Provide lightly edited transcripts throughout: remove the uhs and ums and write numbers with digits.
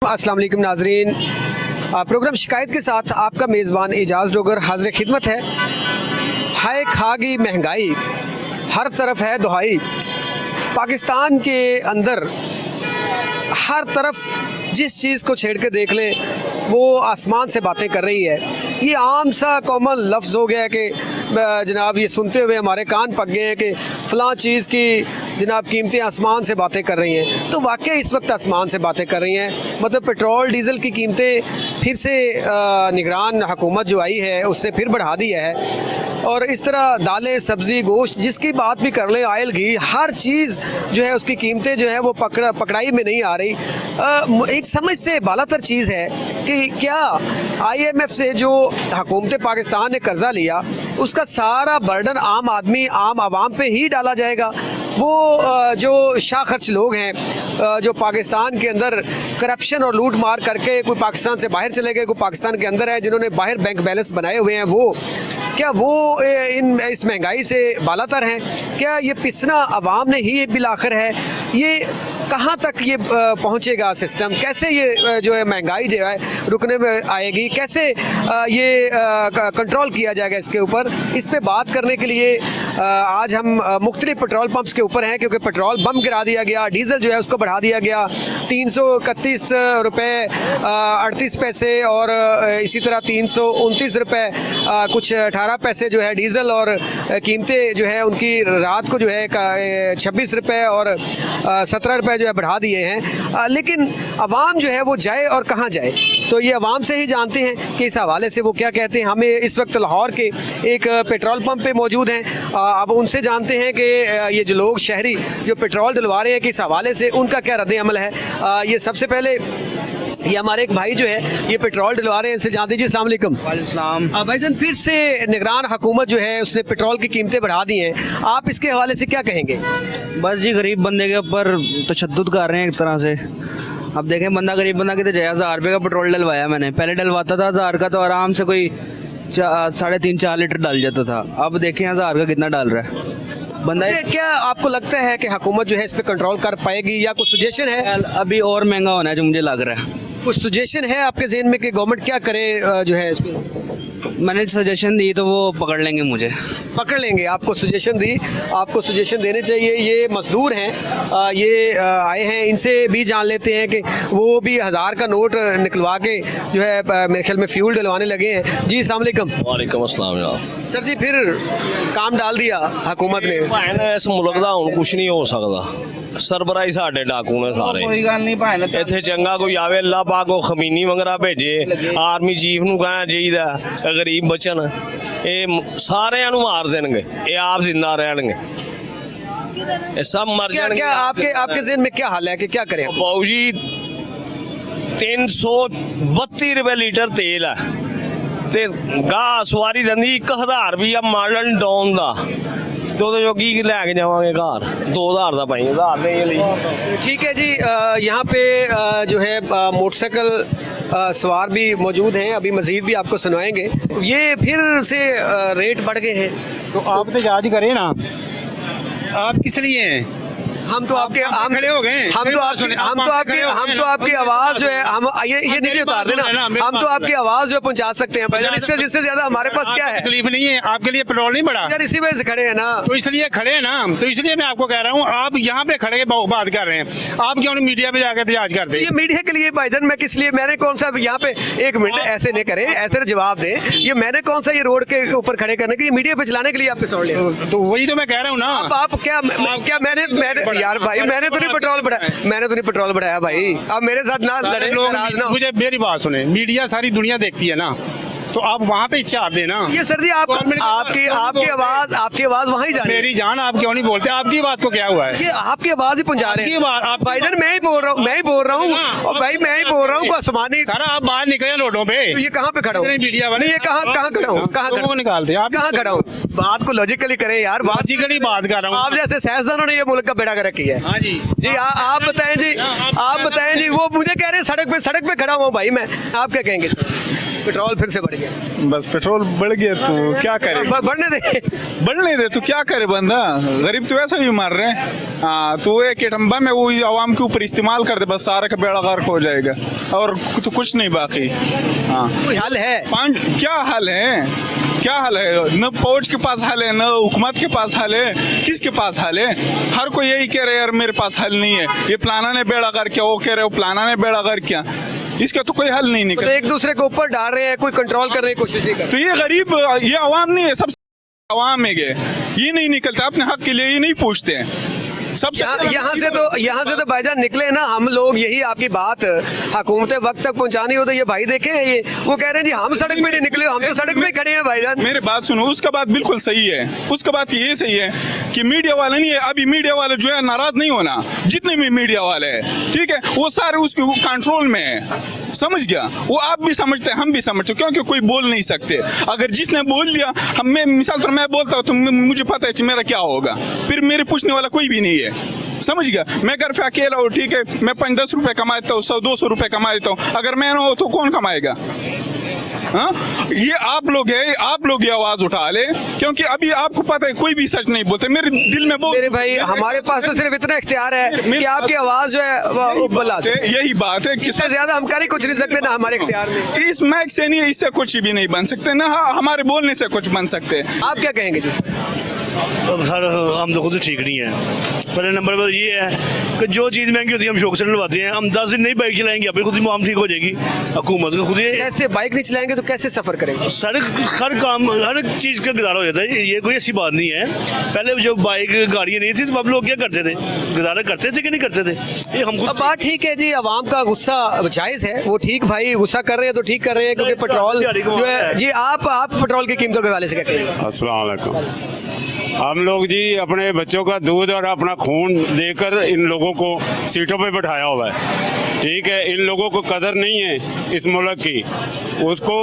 अस्सलाम वालेकुम नाजरीन, प्रोग्राम शिकायत के साथ आपका मेज़बान एजाज़ डोगर हाज़िर खिदमत है। हाय खागी महंगाई, हर तरफ है दुहाई। पाकिस्तान के अंदर हर तरफ जिस चीज़ को छेड़ के देख लें वो आसमान से बातें कर रही है। ये आम सा कॉमन लफ्ज़ हो गया कि जनाब ये सुनते हुए हमारे कान पक गए हैं कि फ़लाँ चीज़ की जनाब कीमतें आसमान से बातें कर रही हैं। तो वाकई इस वक्त आसमान से बातें कर रही हैं, मतलब पेट्रोल डीज़ल की कीमतें फिर से निगरान हुकूमत जो आई है उससे फिर बढ़ा दी है। और इस तरह दालें, सब्ज़ी, गोश्त जिसकी बात भी कर लें, आयल, घी, हर चीज़ जो है उसकी कीमतें जो है वो पकड़ाई में नहीं आ रही। एक समझ से बालातर चीज़ है कि क्या IMF से जो हुकूमत पाकिस्तान ने कर्ज़ा लिया उसका सारा बर्डन आम आदमी, आम आवाम पे ही डाला जाएगा। वो जो शाह खर्च लोग हैं, जो पाकिस्तान के अंदर करप्शन और लूट मार करके कोई पाकिस्तान से बाहर चले गए, कोई पाकिस्तान के अंदर है, जिन्होंने बाहर बैंक बैलेंस बनाए हुए हैं, वो क्या वो इस महंगाई से बालातर हैं? क्या ये पिसना अवाम ने ही बिल आखिर है? ये कहाँ तक ये पहुँचेगा सिस्टम? कैसे ये जो है महंगाई जो है रुकने में आएगी? कैसे ये कंट्रोल किया जाएगा इसके ऊपर? इस पे बात करने के लिए आज हम मुख्तलिफ पेट्रोल पंप्स के ऊपर हैं, क्योंकि पेट्रोल बम गिरा दिया गया, डीज़ल जो है उसको बढ़ा दिया गया 331 रुपये 38 पैसे और इसी तरह 329 रुपये कुछ 18 पैसे जो है डीज़ल, और कीमतें जो है उनकी रात को जो है 26 रुपये और 17 रुपये जो है बढ़ा दिए हैं। लेकिन अवाम जो है वो जाए और कहाँ जाए? तो ये अवाम से ही जानते हैं कि इस हवाले से वो क्या कहते हैं। हमें इस वक्त लाहौर के एक पेट्रोल पंप पे मौजूद हैं, अब उनसे जानते हैं कि ये जो लोग शहरी जो पेट्रोल डलवा रहे हैं कि इस हवाले से उनका क्या रद्द अमल है। ये सबसे पहले ये हमारे एक भाई जो है ये पेट्रोल डलवा रहे हैं, इनसे जानते जी। अस्सलाम वालेकुम। वालेकुम। भाईजान, फिर से निगरान हुकूमत जो है उसने पेट्रोल की कीमतें बढ़ा दी हैं, आप इसके हवाले से क्या कहेंगे? बस जी, गरीब बंदे के ऊपर तशद्दुद कर रहे हैं एक तरह से। अब देखें, बंदा गरीब बंदा कितने जाए, 1000 रुपये का पेट्रोल डलवाया मैंने। पहले डलवाता था 1000 का तो आराम से कोई 3.5-4 लीटर डाल जाता था। अब देखें 1000 का कितना डाल रहा है बंदा। क्या आपको लगता है कि हुकूमत जो है इस पे कंट्रोल कर पाएगी, या कुछ सजेशन है? अभी और महंगा होना है जो मुझे लग रहा है। कुछ सजेशन है आपके ज़हन में कि गवर्नमेंट क्या करे जो है इस पे? मैंने सजेशन दी तो वो पकड़ लेंगे, मुझे पकड़ लेंगे। आपको सजेशन दी, आपको सजेशन देने चाहिए। ये मजदूर हैं, ये आए हैं, इनसे भी जान लेते हैं कि वो भी 1000 का नोट निकलवा के जो है मेरे ख्याल में फ्यूल डलवाने लगे हैं। जी अस्सलाम वालेकुम। वालेकुम अस्सलाम जनाब। सर जी, फिर काम डाल दिया हुकूमत ने। इस मुल्क का हुण कुछ नहीं हो सकता, सरबराही साडे डाकू ने सारे। कोई गल नहीं भाई, इत्थे चंगा कोई आवे, अल्लाह पाक को खमीनी मंगरा भेजे, आर्मी चीफ नूं कहना चाहिदा गरीब बचन, ये सारिਆਂ ਨੂੰ मार देणगे, ये आप जिंदा रहणगे, ये सब मर जाणगे। क्या आपके ज़हन में क्या हाल है कि क्या करें? बाबू जी 332 रुपए लीटर तेल है ते गाह सवारी दिंदी 1000 रुपया मालन डाउन दा, तो जो की लैके जावांगे घर 2000 का भाई 1000 नहीं ली। ठीक है जी। यहाँ पे जो है मोटरसाइकिल सवार भी मौजूद हैं, अभी मजीद भी आपको सुनाएंगे। ये फिर से रेट बढ़ गए हैं, तो आप तो जांच करें ना, आप किस लिए हैं? हम तो आपके हम खड़े हो गए, हम तो आपकी आवाज जो है हम ये नीचे उतार देना, हम तो आपकी आवाज जो है पहुंचा सकते हैं भाईजान, इससे जिससे ज्यादा हमारे पास क्या है? तकलीफ नहीं है, आपके लिए पेट्रोल नहीं बढ़ा यार, इसी वजह से खड़े हैं ना। तो इसलिए खड़े हैं ना, तो इसलिए मैं आपको कह रहा हूँ, आप यहाँ पे खड़े बात कर रहे हैं, आप क्यों नहीं मीडिया पे जाकर एहतजाज करते? ये मीडिया के लिए भाईजान, मैं किस लिए, मैंने कौन सा यहाँ पे, एक मिनट ऐसे नहीं करे, ऐसे जवाब दे, ये मैंने कौन सा ये रोड के ऊपर खड़े करने के लिए, मीडिया पे चलाने के लिए आपके छोड़ लिया? तो वही तो मैं कह रहा हूँ ना। आप क्या मैंने यार भाई, मैंने तो नहीं पेट्रोल बढ़ाया भाई, अब मेरे साथ ना लड़े लोग। नाराज ना हो। मुझे मेरी बात सुने, मीडिया सारी दुनिया देखती है ना, तो आप वहाँ पे इच्छार देना। ये सर जी आपकी आवाज वहाँ ही जा रही है। मेरी जान, आप क्यों नहीं बोलते? आपकी बात को क्या हुआ है? ये आपकी आवाज ही पहुंचा रहे हैं। आप भाईजान, मैं ही बोल रहा हूँ और भाई मैं ही बोल रहा हूँ को आसमानी। सारा आप बाहर निकले रोडों पे, तो ये कहाँ पे खड़ा हूँ? मीडिया वाले ये कहाँ खड़ा हूँ? कहाँ निकालते आप कहाँ खड़ा हूँ? बात को लॉजिकली करें यार, लॉजिकली बात कर रहा हूँ। आप जैसे सियासतदानों ने ये मुल्क का बेड़ा कर रखी है। हाँ जी जी, आप बताएं जी, आप बताएं जी। वो मुझे कह रहे हैं सड़क पे खड़ा हुआ भाई मैं, आप क्या कहेंगे? पेट्रोल फिर से बढ़ गया। बस पेट्रोल बढ़ गया तो क्या करे, बढ़ने दे। बढ़ने दे तो क्या करे बंदा, गरीब तो वैसे भी मार रहे हैं। हाँ तो एक एटम्बा में वो आवाम के ऊपर इस्तेमाल कर दे, बस सारा का बेड़ा गर्क हो जाएगा और तो कुछ नहीं बाकी। हाँ कोई हल है? क्या हल है, क्या हल है? न फौज के पास हल है, न हुकूमत के पास हल है, किसके पास हल है? हर कोई यही कह रहे यार मेरे पास हल नहीं है, ये प्लाना ने बेड़ा गर्क किया, वो कह रहे हो प्लाना ने बेड़ा गर्क किया, इसका तो कोई हल नहीं निकल। एक दूसरे के ऊपर डाल रहे हैं, कोई कंट्रोल करने की कोशिश नहीं कर। तो ये गरीब, ये आवाम नहीं है, सबसे आवाम है, ये नहीं निकलता अपने हक के लिए, ये नहीं पूछते हैं सबसे। यहाँ से तो भाईजान निकले ना हम लोग, यही आपकी बात हुकूमत वक्त तक पहुंचानी हो तो ये भाई देखे ये वो कह रहे हैं जी हम सड़क पे नहीं निकले, हम तो सड़क पे खड़े हैं भाईजान। मेरे बात सुनो, उसका बात बिल्कुल सही है, उसका बात ये सही है कि मीडिया वाले नहीं है, अभी मीडिया वाले जो है नाराज नहीं होना, जितने भी मीडिया वाले हैं ठीक है वो सारे उसके कंट्रोल में है, समझ गया? वो आप भी समझते हैं, हम भी समझते हैं, क्योंकि कोई बोल नहीं सकते। अगर जिसने बोल दिया, हम मैं मिसाल तो मैं बोलता हूँ तो मुझे पता है कि मेरा क्या होगा, फिर मेरे पूछने वाला कोई भी नहीं है, समझ गया? मैं घर पे अकेला हूँ ठीक है, मैं 5-10 रुपए कमाता हूँ, 100-200 रुपए कमा लेता हूँ, अगर मैं ना हो तो कौन कमाएगा? हाँ ये आप लोग है, आप लोग ये आवाज उठा ले, क्योंकि अभी आपको पता है कोई भी सच नहीं बोलते, मेरे दिल में मेरे भाई हमारे पास तो सिर्फ इतना इख्तियार है कि आपकी आवाज जो है वो बुला सकते। यही बात है, इससे ज्यादा हम कर ही कुछ नहीं सकते ना हमारे इख्तियार में। इस माइक से नहीं, इससे कुछ भी नहीं बन सकते ना, हमारे बोलने से कुछ बन सकते। आप क्या कहेंगे जी? सर हम तो खुद ठीक नहीं है। पहले नंबर पर ये है कि जो चीज़ महंगी होती है हम शौक से डलवाते हैं, हम 10 दिन नहीं बाइक चलाएंगे, अपनी खुद ही मुआम ठीक हो जाएगी, हुकूमत को खुद ही। कैसे बाइक नहीं चलाएंगे तो कैसे सफर करेंगे? सड़क हर काम हर चीज़ का गुजारा हो जाता है, ये कोई ऐसी बात नहीं है। पहले जब बाइक गाड़ियाँ नहीं थी तो अब लोग क्या करते थे, गुजारा करते थे कि नहीं करते थे? ये हम अब बात ठीक है जी, आवाम का गुस्सा जायज़ है, वो ठीक भाई गुस्सा कर रहे हैं तो ठीक कर रहे हैं, क्योंकि पेट्रोल जो है जी, आप पेट्रोल की कीमतों के हवाले से क्या कहेंगे? अस्सलाम वालेकुम। हम लोग जी अपने बच्चों का दूध और अपना खून देकर इन लोगों को सीटों पे बैठाया हुआ है, ठीक है? इन लोगों को कदर नहीं है इस मुल्क की, उसको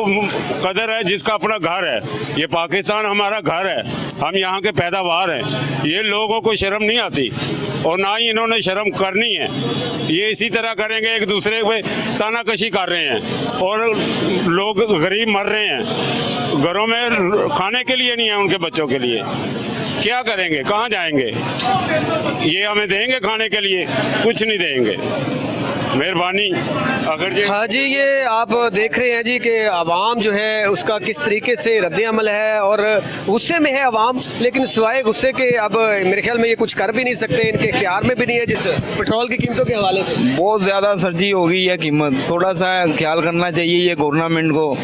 कदर है जिसका अपना घर है। ये पाकिस्तान हमारा घर है, हम यहाँ के पैदावार हैं। ये लोगों को शर्म नहीं आती और ना ही इन्होंने शर्म करनी है। ये इसी तरह करेंगे, एक दूसरे पे तानाकशी कर रहे हैं और लोग गरीब मर रहे हैं, घरों में खाने के लिए नहीं है उनके बच्चों के लिए। क्या करेंगे, कहाँ जाएंगे? ये हमें देंगे खाने के लिए? कुछ नहीं देंगे। मेहरबानी अगर जी। हाँ जी, ये आप देख रहे हैं जी कि आवाम जो है उसका किस तरीके से रद्द-ए-अमल है और गुस्से में है आवाम, लेकिन सिवाय गुस्से के अब मेरे ख्याल में ये कुछ कर भी नहीं सकते, इनके इख्तियार में भी नहीं है जिस पेट्रोल की कीमतों के हवाले से। बहुत ज़्यादा सर्दी हो गई है कीमत, थोड़ा सा ख्याल करना चाहिए ये गवर्नमेंट को।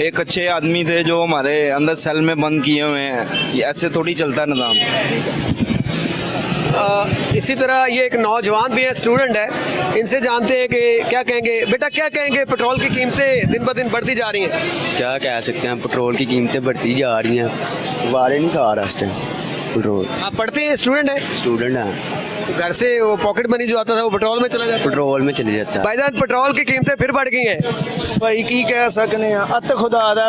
एक अच्छे आदमी थे जो हमारे अंदर सेल में बंद किए हुए हैं, ये ऐसे थोड़ी चलता है निज़ाम। इसी तरह ये एक नौजवान भी है, स्टूडेंट है, इनसे जानते हैं कि क्या कहेंगे। बेटा क्या कहेंगे, पेट्रोल की कीमतें दिन ब दिन बढ़ती जा रही हैं? क्या कह सकते हैं, पेट्रोल की कीमतें बढ़ती जा रही हैं, वारे नहीं खा रहा इस टाइम पेट्रोल। आप पढ़ते हैं, स्टूडेंट हैं? स्टूडेंट हैं, तो घर से वो पॉकेट मनी जो आता था वो पेट्रोल में चला जाता है? पेट्रोल में चले जाता है। भाईजान पेट्रोल की कीमतें फिर बढ़ गई हैं भाई की कह सकने अत खुदा दा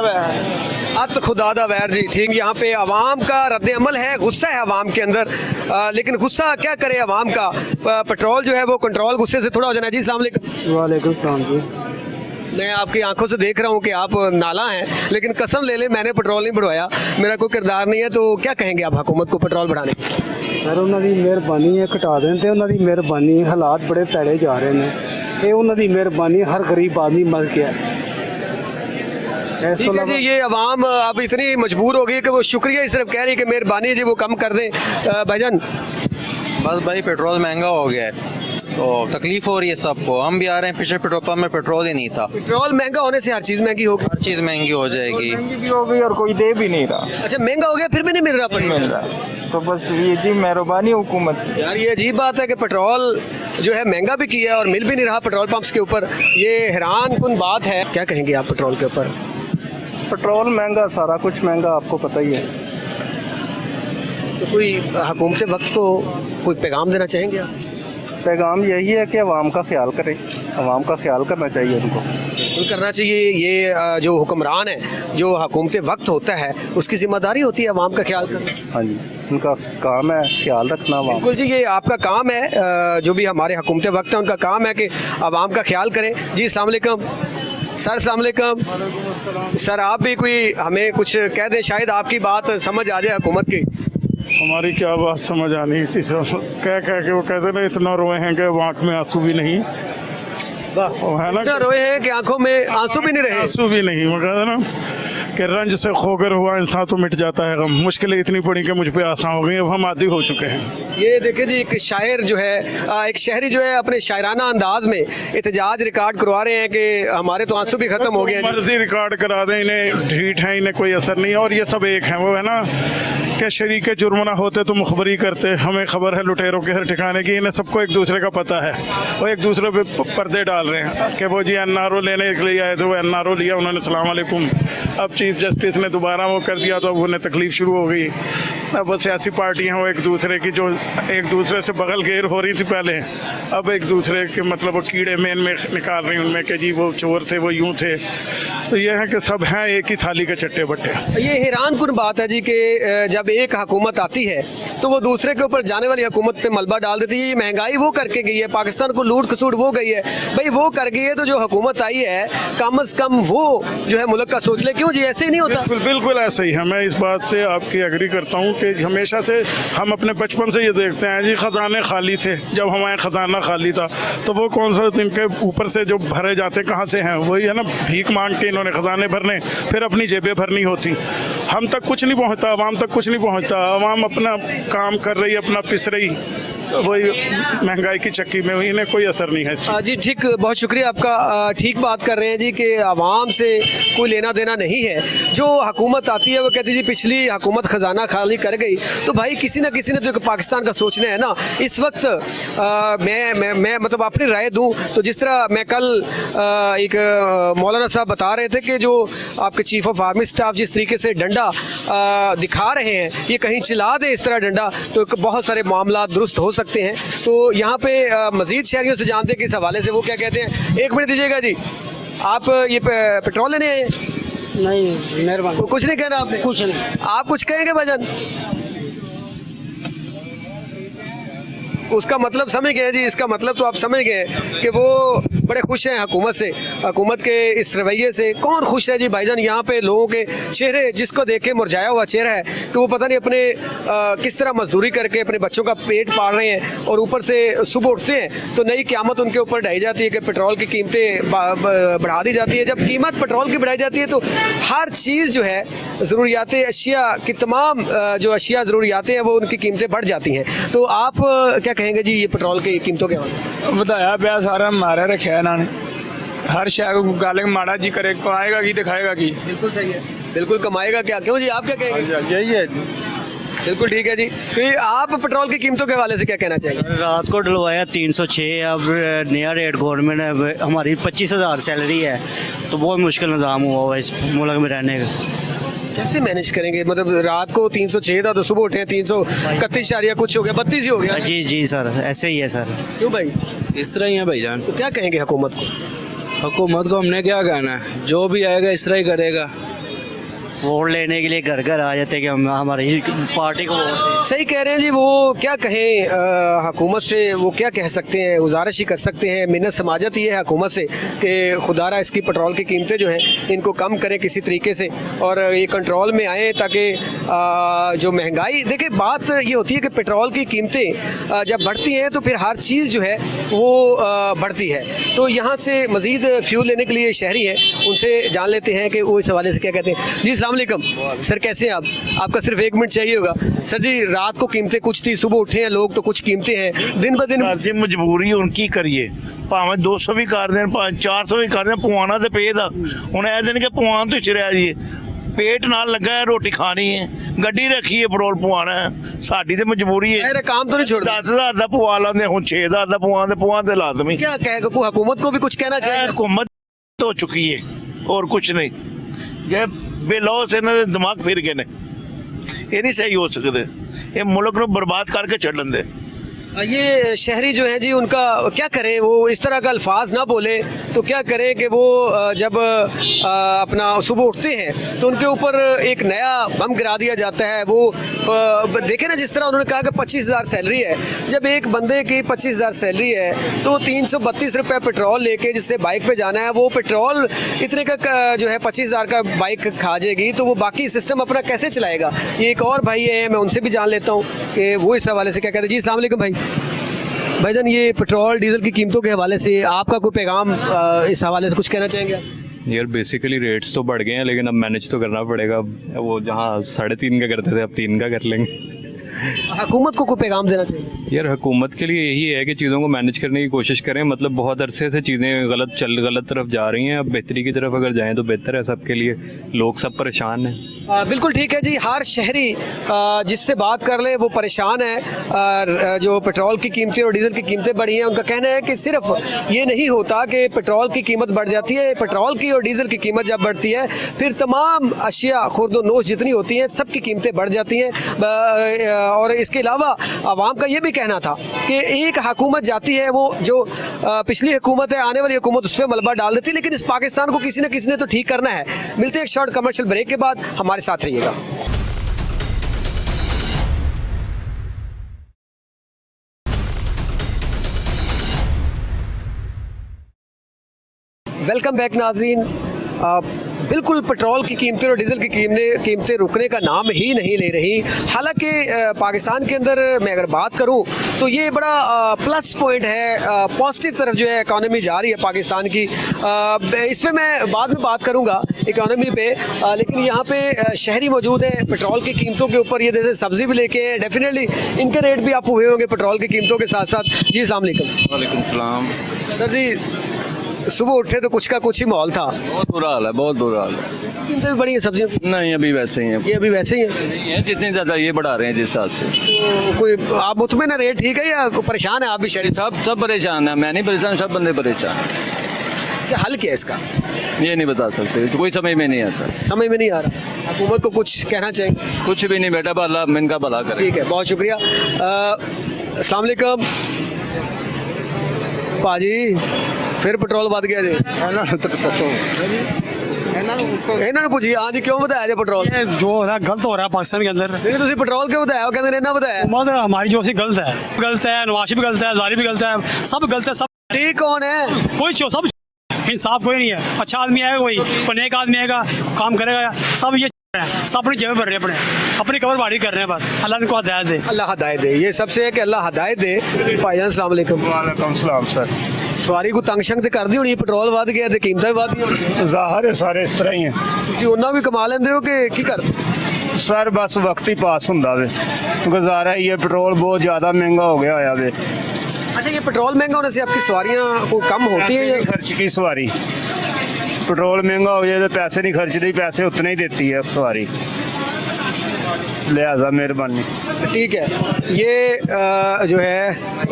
अत खुदा दा वैर जी। ठीक, यहाँ पे आवाम का रद्द-ए-अमल है, गुस्सा है आवाम के अंदर, लेकिन गुस्सा क्या करे आवाम का, पेट्रोल जो है वो कंट्रोल गुस्से से थोड़ा हो जाना है। जी अस्सलाम वालेकुम। वालेकुम सलाम जी। मैं आपकी आंखों से देख रहा हूँ कि आप नाला हैं, लेकिन कसम ले ले मैंने पेट्रोल नहीं बढ़वाया, मेरा कोई किरदार नहीं है, तो क्या कहेंगे आप हुकूमत को पेट्रोल बढ़ाने? सर उन्होंने मेहरबानी है, घटा दें तो उन्होंने मेहरबानी, हालात बड़े पैड़े जा रहे हैं, ये उन्होंने मेहरबानी, हर गरीब आदमी मर गया। ठीक है जी, ये आवाम अब इतनी मजबूर हो गई कि वो शुक्रिया ही सिर्फ कह रही है कि मेहरबानी जी वो कम कर दें। भाईजान बस भाई पेट्रोल महंगा हो गया है तो तकलीफ हो रही है सबको, हम भी आ रहे हैं, पिछले पेट्रोल पंप में पेट्रोल ही नहीं था। पेट्रोल महंगा होने से हर चीज़ महंगी होगी, हर चीज़ महंगी हो जाएगी, महंगी भी हो गई और कोई दे भी नहीं रहा। अच्छा महंगा हो गया फिर भी नहीं मिल रहा? मिल रहा तो बस ये जी मेहरबानी हुकूमत की। यार ये अजीब बात है कि पेट्रोल जो है महंगा भी किया और मिल भी नहीं रहा पेट्रोल पंप्स के ऊपर, ये हैरान कुन बात है। क्या कहेंगे आप पेट्रोल के ऊपर? पेट्रोल महंगा, सारा कुछ महंगा, आपको पता ही है। तो कोई हुकूमत वक्त को कोई पैगाम देना चाहेंगे आप? पैगाम यही है कि अवाम का ख्याल करें, अवाम का ख्याल करना चाहिए उनको। बिल्कुल करना चाहिए। ये जो हुक्मरान है, जो हुकूमत वक्त होता है, उसकी जिम्मेदारी होती है अवाम का ख्याल करना। हाँ जी, उनका काम है ख्याल रखना अवाम। बिल्कुल जी, ये आपका काम है, जो भी हमारे हुकूमत वक्त है उनका काम है कि अवाम का ख्याल करें। जी अस्सलाम वालेकुम। सर अस्सलाम वालेकुम। सर आप भी कोई हमें कुछ कह दें, शायद आपकी बात समझ आ जाए हुकूमत की। हमारी क्या बात समझ आनी थी सब कह के वो कहते ना इतना रोए हैं कि वो आँख में आंसू भी नहीं, वो है ना इतना रोए हैं कि आंखों में आंसू भी नहीं रहे। आंसू भी नहीं, वो कहते ना कि रंज से खोकर हुआ इंसान तो मिट जाता है गम। मुश्किलें इतनी पड़ी कि मुझ पे आसान हो गई, अब हम आदी हो चुके हैं। ये देखिए जी, एक शायर जो है एक शहरी जो है अपने शायराना अंदाज में एहतजाज रिकॉर्ड करवा रहे हैं कि हमारे तो आंसू भी खत्म हो गए हैं। मर्जी रिकॉर्ड करा दें, इन्हें ढीठ है, इन्हें कोई असर नहीं है। और ये सब एक है, वो है ना कि शरीक जुर्म ना होते तो मुखबरी करते, हमें खबर है लुटेरों के हर ठिकाने की। इन्हें सबको एक दूसरे का पता है, वो एक दूसरे पे पर्दे डाल रहे हैं कि वो जी NRO लेने के लिए आए थे, वो NRO लिया उन्होंने, सलाम वालेकुम। अब चीफ जस्टिस ने दोबारा वो कर दिया तो अब उन्हें तकलीफ शुरू हो गई। अब वो सियासी पार्टियाँ वो एक दूसरे की जो एक दूसरे से बगल घेर हो रही थी पहले, अब एक दूसरे के मतलब वो कीड़े मेन में निकाल रही उनमें कि जी वो चोर थे, वो यूँ थे। तो ये है कि सब हैं एक ही थाली के चट्टे बट्टे। ये हैरान कुन बात है जी कि जब एक हुकूमत आती है तो वो दूसरे के ऊपर जाने वाली हुकूमत पे मलबा डाल देती है। ये महंगाई वो करके गई है, पाकिस्तान को लूट खसूट वो गई है, भाई वो कर गई है, तो जो हुकूमत आई है कम अज़ कम वो जो है मुल्क का सोच ले। क्यों जी, ऐसे ही नहीं होता? बिल्कुल ऐसा ही है। मैं इस बात से आपकी एग्री करता हूँ कि हमेशा से हम अपने बचपन से ये देखते हैं जी, खजाने खाली थे। जब हमारे खजाना खाली था तो वो कौन सा इनके ऊपर से जो भरे जाते कहाँ से हैं? वही है ना, भीख मांग के इन्होंने खजाने भरने, फिर अपनी जेबें भरनी होती। हम तक कुछ नहीं पहुँचता, आवाम तक कुछ नहीं पहुँचता। आवाम अपना काम कर रही, अपना पिस रही, वही महंगाई की चक्की में, इन्हें कोई असर नहीं है। जी ठीक, बहुत शुक्रिया आपका। ठीक बात कर रहे हैं जी कि आवाम से कोई लेना देना नहीं है। जो हुकूमत आती है वो कहती है जी पिछली हुकूमत खजाना खाली कर गई, तो भाई किसी ना किसी ने तो पाकिस्तान का सोचना है ना। इस वक्त मैं मतलब अपनी राय दूं तो जिस तरह मैं कल एक मौलाना साहब बता रहे थे कि जो आपके चीफ ऑफ आर्मी स्टाफ जिस तरीके से डंडा दिखा रहे हैं, ये कहीं चिल्ला दे इस तरह डंडा तो बहुत सारे मामला दुरुस्त हो सकते हैं। तो यहाँ पे मजीद शहरियों से जानते हैं कि इस हवाले से वो क्या कहते हैं। एक मिनट दीजिएगा जी, आप ये पेट्रोल लेने आए? नहीं, मेहरबानी। कुछ नहीं कहना आपने? कुछ नहीं। आप कुछ कहेंगे भाईजान? उसका मतलब समझ गए जी, इसका मतलब तो आप समझ गए कि वो बड़े खुश हैं हुकूमत से, हुकूमत के इस रवैये से। कौन खुश है जी भाईजान? यहाँ पे लोगों के चेहरे जिसको देखे मुरझाया हुआ चेहरा है कि वो पता नहीं अपने किस तरह मजदूरी करके अपने बच्चों का पेट पाल रहे हैं, और ऊपर से सुबह उठते हैं तो नई क़यामत उनके ऊपर ढाई जाती है कि पेट्रोल की कीमतें बढ़ा दी जाती है। जब कीमत पेट्रोल की बढ़ाई जाती है तो हर चीज़ जो है ज़रूरियात अशिया की तमाम जो अशिया ज़रूरियातें हैं वो उनकी कीमतें बढ़ जाती हैं। तो आप क्या कहेंगे जी ये पेट्रोल की कीमतों के बारे में? बताया पिया सारा मारा रखा है इन्होंने, हर शय को गल माड़ा जी करे, कमाएगा की दिखाएगा की। बिल्कुल सही है, बिल्कुल कमाएगा क्या? क्यों जी, आप क्या कहेंगे? यही है। बिल्कुल ठीक है जी। तो आप पेट्रोल की कीमतों के हवाले से क्या कहना चाहेंगे? रात को डलवाया 306, अब नया रेट गवर्नमेंट है, हमारी 25,000 सैलरी है, तो बहुत मुश्किल निज़ाम हुआ हुआ इस मुल्क में रहने का। कैसे मैनेज करेंगे? मतलब रात को 306 था तो सुबह उठे 331 कुछ हो गया, 32 ही हो गया। जी जी सर, ऐसे ही है सर। क्यों भाई? इस तरह ही है भाईजान। तो क्या कहेंगे हुकूमत को? हुकूमत को हमने क्या कहना है, जो भी आएगा इस तरह ही करेगा। वोट लेने के लिए घर घर आ जाते कि हम हमारी पार्टी को वोट दें। सही कह रहे हैं जी। वो क्या कहें हुकूमत से, वो क्या कह सकते हैं? गुजारिश ही कर सकते हैं, मिन्नत समाजत ये है हुकूमत से कि खुदारा इसकी पेट्रोल की कीमतें जो हैं इनको कम करें किसी तरीके से और ये कंट्रोल में आए, ताकि जो महंगाई, देखिए बात ये होती है कि पेट्रोल की कीमतें जब बढ़ती हैं तो फिर हर चीज़ जो है वो बढ़ती है। तो यहाँ से मज़ीद फ्यूल लेने के लिए शहरी है, उनसे जान लेते हैं कि वो इस हवाले से क्या कहते हैं। जी अस्सलाम वालेकुम सर, कैसे हैं आप? आपका सिर्फ 1 मिनट चाहिए होगा। सर जी, रात को कीमतें कुछ थी, सुबह उठे हैं लोग तो कुछ कीमतें हैं, दिन ब दिन जी मजबूरी उनकी करिए, भावें 200 भी कर दें, 400 भी कर दें, पवाना तो पे दा हूँ ए दिन के पवान तो चिरिया जी, पेट नाल लगा है, रोटी खानी है, गड्डी रखी है, पेट्रोल पवाना है, साडी तो मजबूरी है। काम तो नहीं छोड़ 10,000 का पवा लाते हूँ, 6,000 का पवाते लाजमी। क्या कहेगा? हुकूमत को भी कुछ कहना चाहिए। हुकूमत हो चुकी है और कुछ नहीं, जे बेलौस इन्हों के दिमाग फिर गए ने, ये नहीं सही हो सकते, ये मुल्क को बर्बाद करके छड़न दे। ये शहरी जो है जी उनका क्या करें, वो इस तरह का अल्फाज ना बोले तो क्या करें कि वो जब अपना सुबह उठते हैं तो उनके ऊपर एक नया बम गिरा दिया जाता है। वो देखे ना, जिस तरह उन्होंने कहा कि 25,000 सैलरी है, जब एक बंदे की 25,000 सैलरी है तो 332 रुपये पेट्रोल लेके जिससे बाइक पे जाना है, वो पेट्रोल इतने का जो है 25,000 का बाइक खा जाएगी, तो वो बाकी सिस्टम अपना कैसे चलाएगा। ये एक और भाई है, मैं उनसे भी जान लेता हूँ कि वो इस हवाले से क्या कहते हैं। जी अस्सलाम वालेकुम भाईजान, ये पेट्रोल डीजल की कीमतों के हवाले से आपका कोई पैगाम इस हवाले से कुछ कहना चाहेंगे आप? यार बेसिकली रेट्स तो बढ़ गए हैं, लेकिन अब मैनेज तो करना पड़ेगा। वो जहाँ 3.5 का करते थे अब 3 का कर लेंगे। हुकूमत को कोई पैगाम देना चाहिए? यार हुकूमत के लिए यही है कि चीज़ों को मैनेज करने की कोशिश करें। मतलब बहुत अरसे से चीज़ें गलत तरफ जा रही हैं, अब बेहतरी की तरफ अगर जाएं तो बेहतर है सबके लिए। लोग सब परेशान हैं। बिल्कुल ठीक है जी, हर शहरी जिससे बात कर ले वो परेशान है। जो पेट्रोल की कीमतें और डीजल की कीमतें बढ़ी हैं, उनका कहना है कि सिर्फ ये नहीं होता कि पेट्रोल की कीमत बढ़ जाती है, पेट्रोल की और डीजल की कीमत जब बढ़ती है फिर तमाम अशिया खुर्द नोश जितनी होती हैं सबकी कीमतें बढ़ जाती हैं। और इसके अलावा आवाम का ये भी कहना था कि एक हुकूमत जाती है, वो जो पिछली हुकूमत है, आने वाली हुकूमत उस पर मलबा डाल देती है, लेकिन इस पाकिस्तान को किसी न किसी ने तो ठीक करना है। मिलते हैं एक शॉर्ट कमर्शियल ब्रेक के बाद, हमारे साथ रहिएगा। वेलकम बैक नाज़रीन। बिल्कुल पेट्रोल की कीमतें और डीजल की कीमतें रुकने का नाम ही नहीं ले रही। हालांकि पाकिस्तान के अंदर मैं अगर बात करूं तो ये बड़ा प्लस पॉइंट है, पॉजिटिव तरफ जो है इकॉनमी जा रही है पाकिस्तान की। इस पे मैं बाद में बात करूंगा इकॉनमी पे, लेकिन यहाँ पे शहरी मौजूद है पेट्रोल की कीमतों के ऊपर। ये जैसे सब्जी भी लेके डेफिनेटली इनके रेट भी आप हुए होंगे पेट्रोल की कीमतों के साथ साथ। जी अस्सलाम वालेकुम। वालेकुम सलाम। सर जी, सुबह उठे तो कुछ का कुछ ही माहौल था। बहुत बुरा हाल है, बहुत बुरा हाल है। कीमतें भी बढ़ी हैं सब्जियों की? नहीं, अभी वैसे ही है। ये अभी वैसे ही है जितनी ज़्यादा ये बढ़ा रहे हैं जिस हिसाब से। तो कोई आप मुतमिन है, रेट ठीक है या परेशान है आप भी? शरीर सब परेशान है, मैं नहीं परेशान, सब बंदे परेशान हैं। क्या हल क्या है इसका? ये नहीं बता सकते, कोई समझ में नहीं आता। समझ में नहीं आ रहा। हुकूमत को कुछ कहना चाहिए? कुछ भी नहीं बेटा, अल्लाह इनका भला करे। ठीक है, बहुत शुक्रिया। अस्सलाम वालेकुम पाजी, फिर पेट्रोल बढ़ गया जी। ਇਹਨਾਂ ਨੂੰ ਪੁੱਛੀ ਹਾਂ ਜੀ ਕਿਉਂ ਵਧਾਇਆ ਜੇ ਪੈਟਰੋਲ? जो हो रहा है गलत हो रहा है पाकिस्तान के अंदर। ਨਹੀਂ ਤੁਸੀਂ ਪੈਟਰੋਲ ਕਿਉਂ ਵਧਾਇਆ? ਉਹ ਕਹਿੰਦੇ ਨੇ ਇਹਨਾਂ ਵਧਾਇਆ। मतलब हमारी जो सी गलत है, नवाशी भी गलत है, जारी भी गलत है, सब गलत है। सब ठीक कौन है? कोई सब इंसाफ कोई नहीं है। अच्छा आदमी आएगा, कोई नेक आदमी आएगा, काम करेगा, सब ये सब अपनी जेब भर रहे हैं, अपनी कबर बाड़ी कर रहे हैं। बस अल्लाह इनको हिदायत दे। अल्लाह हिदायत दे, ये सबसे है कि अल्लाह हिदायत दे। भाईजान अस्सलाम वालेकुम। वालेकुम सलाम सर। सवारी को तंग शंग ते कर दी होनी, पेट्रोल वध गया ते कीमतां भी वध गईਆਂ। ਜ਼ਾਹਰ ਹੈ ਸਾਰੇ ਇਸ ਤਰ੍ਹਾਂ ਹੀ ਹੈ ਤੁਸੀਂ ਉਹਨਾਂ ਵੀ ਕਮਾ ਲੈਂਦੇ ਹੋ ਕਿ ਕੀ ਕਰਦੇ? ਸਰ ਬਸ ਵਕਤ ਹੀ ਪਾਸ ਹੁੰਦਾ ਵੇ, ਗੁਜ਼ਾਰਾ ਹੀ ਹੈ। पेट्रोल बहुत ज़्यादा महंगा हो गया होया वे। अच्छा, ये पेट्रोल महंगा होने से आपकी सवारियाँ को कम होती है या? खर्च की सवारी, पेट्रोल महंगा हो जाए तो पैसे नहीं खर्चती, पैसे उतने ही देती है सवारी, लिहाजा मेहरबानी। ठीक है, ये जो है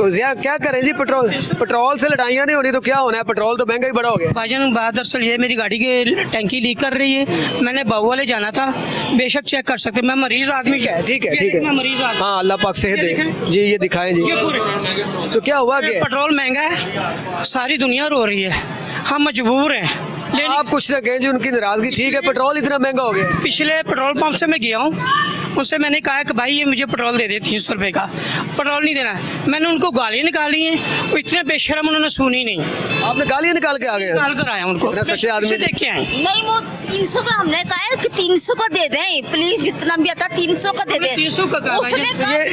ज़िया क्या करें जी, पेट्रोल से लड़ाइयाँ नहीं होनी तो क्या होना है? पेट्रोल तो महंगा ही बड़ा हो गया। भाईजान बात दरअसल ये, मेरी गाड़ी की टैंकी लीक कर रही है, मैंने बाबू वाले जाना था, बेशक चेक कर सकते, मैं मरीज आदमी। ठीक है, मैं मरीज आदमी। हाँ, अल्लाह पाक सेहत दे जी। ये दिखाएं जी, तो क्या हुआ कि पेट्रोल महंगा है, सारी दुनिया रो रही है, हम मजबूर हैं। आप कुछ ना कहें जी, उनकी नाराजगी ठीक है, पेट्रोल इतना महंगा हो गया। पिछले पेट्रोल पंप से मैं गया हूँ, उससे मैंने कहा कि भाई ये मुझे पेट्रोल दे दे 300 रुपये का, पेट्रोल नहीं देना है। मैंने उनको गालियाँ निकाली हैं, वो इतने बेशरम, उन्होंने सुनी नहीं। आपने गालियाँ निकाल के आ गए? निकाल कर आया उनको, सच्चे आदमी देख के आए। नहीं, वो 300 का हमने कहा है कि 300 का दे दें प्लीज, जितना भी आता 300 का दे दें। 300 का कहा,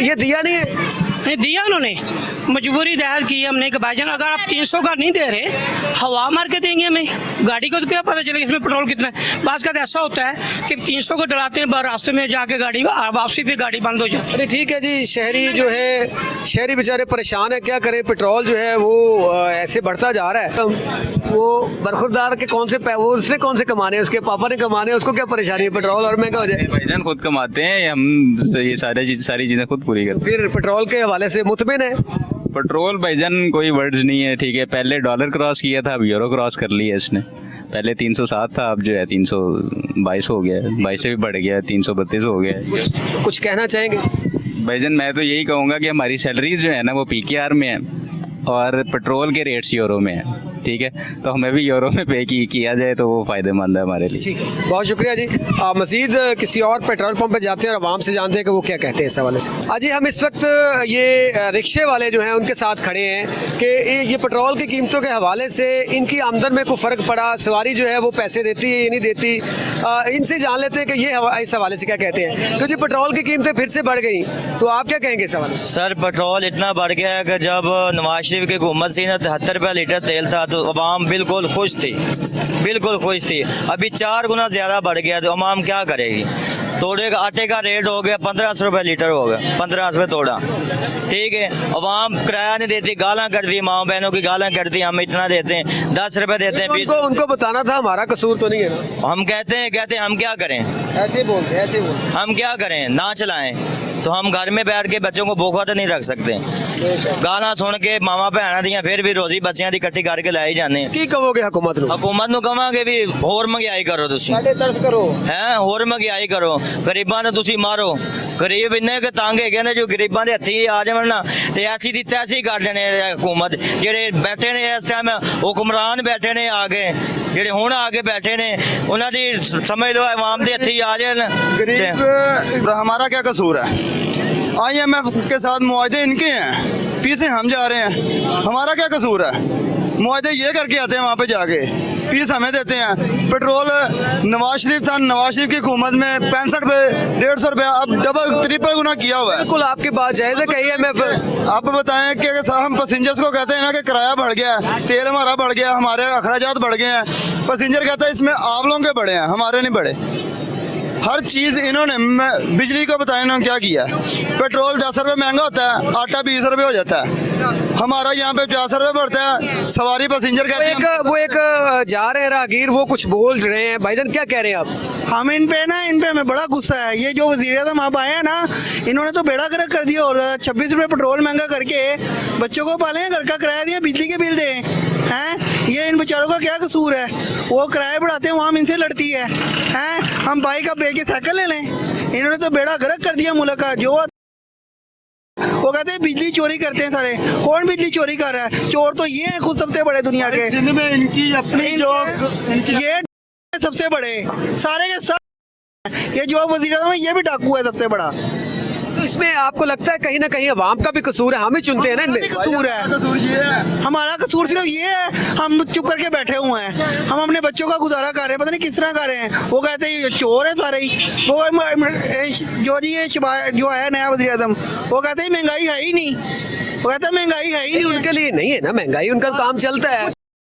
ये दिया नहीं है? नहीं दिया उन्होंने, मजबूरी दायर की हमने कि भाईजान अगर आप 300 का नहीं दे रहे, हवा मार के देंगे हमें, गाड़ी को तो क्या पता चलेगा इसमें पेट्रोल कितना है। बात का ऐसा होता है कि 300 को डलाते हैं, रास्ते में जाके गाड़ी वापसी पे गाड़ी बंद हो जाती है। अरे ठीक है जी, शहरी जो है, शहरी बेचारे परेशान है, क्या करें? पेट्रोल जो है वो ऐसे बढ़ता जा रहा है। वो बरखुरदार के कौन से वो उसने कौन से कमाने, उसके पापा ने कमाने, उसको क्या परेशानी है? पेट्रोल और महंगा हो जाए। भाईजान खुद कमाते हैं, हम ये सारी चीज़ें खुद पूरी करते हैं। फिर पेट्रोल के हवाले से मुतमिन है? पेट्रोल भाईजान कोई वर्ड्स नहीं है, ठीक है। पहले डॉलर क्रॉस किया था, अब यूरो क्रॉस कर लिया इसने। पहले 307 था, अब जो है 322 हो गया, 22 से भी बढ़ गया, 332 हो गया। कुछ कहना चाहेंगे? भाईजान मैं तो यही कहूँगा कि हमारी सैलरीज जो है ना वो PKR में है और पेट्रोल के रेट्स यूरो में है, ठीक है, तो हमें भी यूरो में पे किया जाए तो वो फ़ायदेमंद है हमारे लिए। ठीक है, बहुत शुक्रिया जी। मज़ीद किसी और पेट्रोल पंप पे जाते हैं और आवाम से जानते हैं कि वो क्या कहते हैं इस हवाले से। अजी हम इस वक्त ये रिक्शे वाले जो हैं उनके साथ खड़े हैं कि ये पेट्रोल की कीमतों के हवाले से इनकी आमदन में कोई फ़र्क पड़ा, सवारी जो है वो पैसे देती है या नहीं देती, इनसे जान लेते हैं कि ये इस हवाले से क्या कहते हैं, क्योंकि पेट्रोल की कीमतें फिर से बढ़ गई, तो आप क्या कहेंगे इस हवाले से? सर पेट्रोल इतना बढ़ गया है कि जब नवाज शरीफ की हुकूमत थी ना 73 रुपये लीटर तेल था तो अवाम बिल्कुल खुश थी, बिल्कुल खुश थी। अभी 4 गुना ज़्यादा बढ़ गया तो अवाम क्या करेगी? तोड़े का आटे का रेट हो गया 1500 रुपये लीटर हो गया, 1500 रुपये तोड़ा, ठीक है। अवाम किराया नहीं देती, गालां कर दी, माँ बहनों की गालां कर दी, हम इतना देते हैं 10 रुपये देते हैं 20। उनको बताना था हमारा कसूर तो नहीं है ना। हम कहते हैं हम क्या करें? ऐसे बोलते हम क्या करें? ना चलाएं तो हम घर में बैठ के बच्चों को भूखा तो नहीं रख सकते। गाना सुन के मामा भैन दियां फिर भी रोजी बच्चियां दी इकट्ठी करके लाई जाने। की कहोगे हुकूमत नूं? हुकूमत नूं कहांगे भी होर महंगाई करो तुसीं, तरस करो हैं, होर महंगाई करो, गरीबां नूं तुसीं मारो। गरीब इन्ने के तंग है ने जो गरीबां दे हत्थी आ जावन ना ते ऐसी दी तैसी कर देने हुकूमत। जेड़े बैठे ने इस टाइम हुक्मरान बैठे ने आगे, जेड़े हुण आगे बैठे ने उन्हां दी समझ लो अवाम दे हत्थी आ जान। गरीब हमारा क्या कसूर है? IMF के साथ मुआहदे इनके हैं, पीछे हम जा रहे हैं, हमारा क्या कसूर है? मुआहदे ये करके आते हैं वहाँ पे जाके, फीस हमें देते हैं। पेट्रोल नवाज शरीफ था, नवाज शरीफ की हुकूमत में 65 पे 150 रुपया, अब डबल ट्रिपल गुना किया हुआ है। बिल्कुल आपकी बात जायज़ है। कहिए मैं आप बताएं कि हम पैसेंजर्स को कहते हैं ना कि किराया बढ़ गया, तेल हमारा बढ़ गया, हमारे अखराजात बढ़ गए हैं, पैसेंजर कहता है इसमें आप लोगों के बढ़े हैं, हमारे नहीं बढ़े। हर चीज़ इन्होंने, बिजली को बताया इन्होंने क्या किया। पेट्रोल 10 रुपये महंगा होता है, आटा 20 रुपये हो जाता है, हमारा यहाँ पे 50 रुपये बढ़ता है। सवारी पैसेंजर कहते वो एक जा रहे हैं राहगीर, वो कुछ बोल रहे हैं, भाईजान क्या कह रहे हैं आप? हम इन पे हमें बड़ा गुस्सा है। ये जो वज़ीर-ए-आज़म आप आए हैं ना, इन्होंने तो बेड़ा गर्क कर दिया। और 26 रुपये पेट्रोल महंगा करके बच्चों को पालें, घर का किराया दिया, बिजली के बिल दें, हैं? ये इन बेचारों का क्या कसूर है? वो किराया बढ़ाते हैं, वहाँ इनसे लड़ती है, हैं? हम बाइक का बेच के साइकिल ले लें? इन्होंने तो बेड़ा गर्क कर दिया मुल्क का। जो वो कहते हैं बिजली चोरी करते हैं सारे। कौन बिजली चोरी कर रहा है? चोर तो ये हैं खुद सबसे बड़े दुनिया के। इनकी अपनी ये सबसे बड़े सारे के सब, ये जो वज़ीर-ए-आज़म है ये भी डाकू है सबसे बड़ा। तो इसमें आपको लगता है कहीं ना कहीं अवाम का भी कसूर है? हम ही चुनते हैं ना इनमें। कसूर है, हमारा कसूर सिर्फ ये है, हम चुप करके बैठे हुए हैं, हम अपने बच्चों का गुजारा कर रहे हैं, पता नहीं किस तरह कर रहे हैं। वो कहते हैं ये चोर है सारे ही। वो जो जी ये जो है नया वज़ीर-ए-आज़म, वो कहते हैं महंगाई है ही नहीं, वो कहता है महंगाई है ही नहीं। उनके लिए नहीं है ना महंगाई, उनका काम चलता है,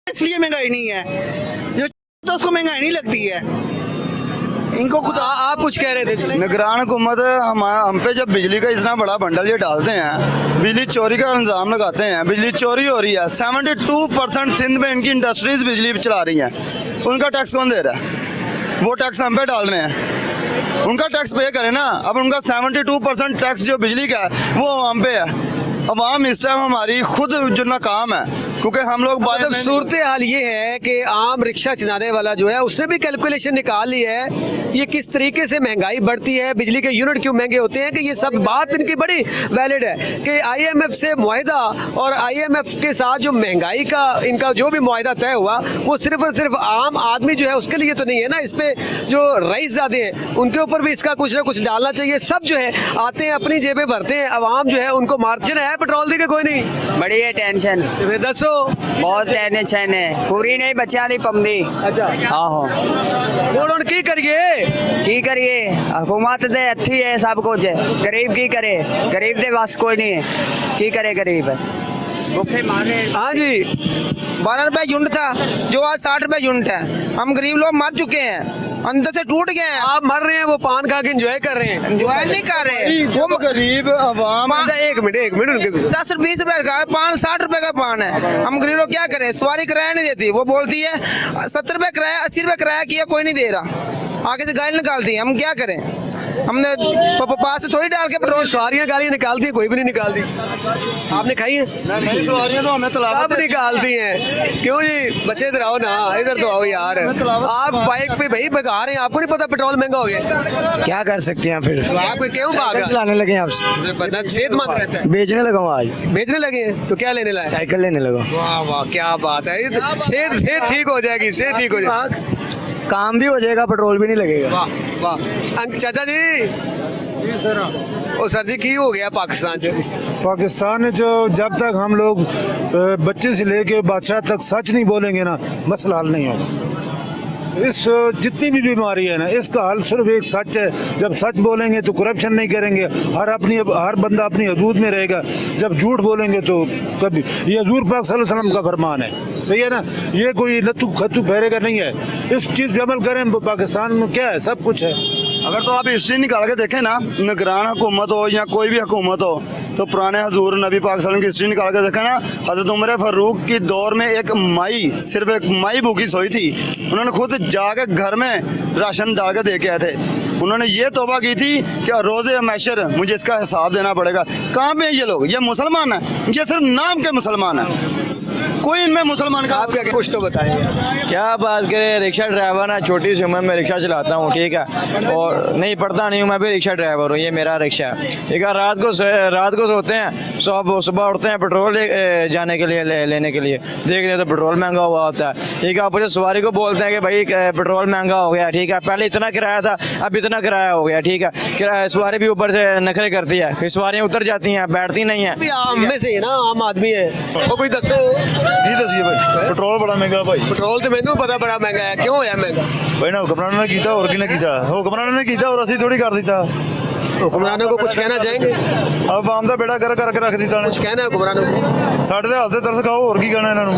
इसलिए महंगाई नहीं है। जो तो उसको महंगाई नहीं लगती है। इनको खुद आप कुछ कह रहे थे? निगरान हुकूमत हम पे जब बिजली का इतना बड़ा बंडल ये डालते हैं, बिजली चोरी का इल्ज़ाम लगाते हैं, बिजली चोरी हो रही है। 72% सिंध में इनकी इंडस्ट्रीज बिजली चला रही हैं, उनका टैक्स कौन दे रहा है? वो टैक्स हम पे डाल रहे हैं, उनका टैक्स पे करें ना। अब उनका 72% टैक्स जो बिजली का है वो हम पे है। अवाम इस टाइम हमारी खुद जो नाकाम है, क्योंकि हम लोग मतलब सूरत हाल ये है कि आम रिक्शा चलाने वाला जो है उसने भी कैलकुलेशन निकाल ली है ये किस तरीके से महंगाई बढ़ती है, बिजली के यूनिट क्यों महंगे होते हैं, कि ये सब बात इनकी बड़ी वैलिड है कि IMF से मुआहदा और IMF के साथ जो महंगाई का इनका जो भी मुआहदा तय हुआ वो सिर्फ और सिर्फ आम आदमी जो है उसके लिए तो नहीं है ना। इस पे जो रईसज़ादे हैं उनके ऊपर भी इसका कुछ ना कुछ डालना चाहिए। सब जो है आते हैं अपनी जेबें भरते हैं, अवाम जो है उनको मार्जिन है पेट्रोल दी के कोई नहीं। बड़ी है टेंशन, फिर दसो बहुत टेंशन है, पूरी नहीं बच्चा नहीं पमदी। अच्छा आहो बोल की करिए हुकूमत दे अच्छी है सब कुछ, गरीब की करे, गरीब दे बस कोई नहीं है, की करे गरीब भूखे मारे। हाँ जी 12 रुपए यूनिट था जो आज 60 रुपए यूनिट है। हम गरीब लोग मर चुके हैं, अंदर से टूट गए हैं। आप मर रहे हैं, वो पान खा के एंजॉय कर रहे हैं। एंजॉय नहीं कर रहे वो गरीब अवाम। एक मिनट 10 और 20 रुपए का पान, 60 रुपए का पान है। हम गरीब लोग क्या करें? सवारी किराया नहीं देती, वो बोलती है 70 रुपए किराया, 80 रुपए किराया किया, कोई नहीं दे रहा, आगे से गाली निकालती है। हम क्या करें? हमने पास से थोड़ी डाल के पेट्रोल। सवारियां गालियां निकालती है, कोई भी नहीं निकालती। आपने खाई है? नहीं, सवारियां तो हमें सब निकालती हैं। क्यों जी, बच्चे इधर आओ ना, इधर तो आओ यार। आप बाइक पे भाई भगा रहे हैं, आपको नहीं पता पेट्रोल महंगा हो गया? क्या कर सकते हैं फिर, तो आप क्यों भागा? लाने लगे आपसे, बंदा सेहतमंद रहता है। बेचने लगा हूँ आज, बेचने लगे हैं तो क्या लेने लाए? साइकिल लेने लगा। वाह वाह, क्या बात है। ये तो सेहत ठीक हो जाएगी, सेहत ठीक हो जाएगी, काम भी हो जाएगा, पेट्रोल भी नहीं लगेगा। वाह वाह। चाचा जी, ओ सर जी, की हो गया पाकिस्तान च? पाकिस्तान में जो जब तक हम लोग बच्चे से लेके बादशाह तक सच नहीं बोलेंगे ना, मसला हल नहीं होगा। इस जितनी भी बीमारी है ना, इसका हल सिर्फ एक सच है। जब सच बोलेंगे तो करप्शन नहीं करेंगे, हर बंदा अपनी हदूद में रहेगा। जब झूठ बोलेंगे तो कभी, ये हजूर पाक सल्लल्लाहु अलैहि वसल्लम का फरमान है, सही है ना। ये कोई लत्तू खत्तू बहरे का नहीं है। इस चीज़ पे अमल करें। पाकिस्तान में क्या है, सब कुछ है। अगर तो आप हिस्ट्री निकाल के देखें ना, निगरान हुकूमत हो या कोई भी हुकूमत हो, तो पुराने हजूर नबी पाक सल्लल्लाहु अलैहि वसल्लम की हिस्ट्री निकाल के देखें ना, हज़रत उमर फारूक की दौर में एक माई, सिर्फ एक माई भूखी सोई थी, उन्होंने खुद जाके घर में राशन डाल के दे के आए थे। उन्होंने ये तौबा की थी कि रोज़े मैशर मुझे इसका हिसाब देना पड़ेगा। कहाँ पे ये लोग, ये मुसलमान हैं, ये सिर्फ नाम के मुसलमान हैं, कोई इनमें मुसलमान का। आप क्या कुछ तो बताइए। क्या बात करें, रिक्शा ड्राइवर है, छोटी सी उम्र में रिक्शा चलाता हूँ, ठीक है, और नहीं पढ़ता नहीं हूँ, मैं भी रिक्शा ड्राइवर हूँ, ये मेरा रिक्शा है, ठीक है। रात को सोते हैं, सुबह उठते हैं पेट्रोल जाने के लिए लेने के लिए, देखते हैं तो पेट्रोल महंगा हुआ होता है, ठीक है। आप मुझे सवारी को बोलते हैं कि भाई पेट्रोल महंगा हो गया, ठीक है, पहले इतना किराया था, अब इतना किराया हो गया, ठीक है। सवारी भी ऊपर से नखरे करती है, फिर सवारियाँ उतर जाती हैं, बैठती नहीं है। आम में से ना, आम आदमी है वो, कोई दसो नहीं दसिए भाई, पेट्रोल बड़ा महंगा भाई। पेट्रोल तो मैनू पता बड़ा महंगा है, क्यों है महंगा? भाई ना हुक्मरानों ने कीता, और किने कीता? हुक्मरानों ने कीता और असि थोड़ी कर दिता। हुक्मरानों को कुछ कहना चाहेंगे? अब आम दा बेड़ा करके रख दिता ने। कुछ कहना है हुक्मरानों को? साढ़े दे हाथ ते तरस खाओ, और की कहना इन्हां नूं।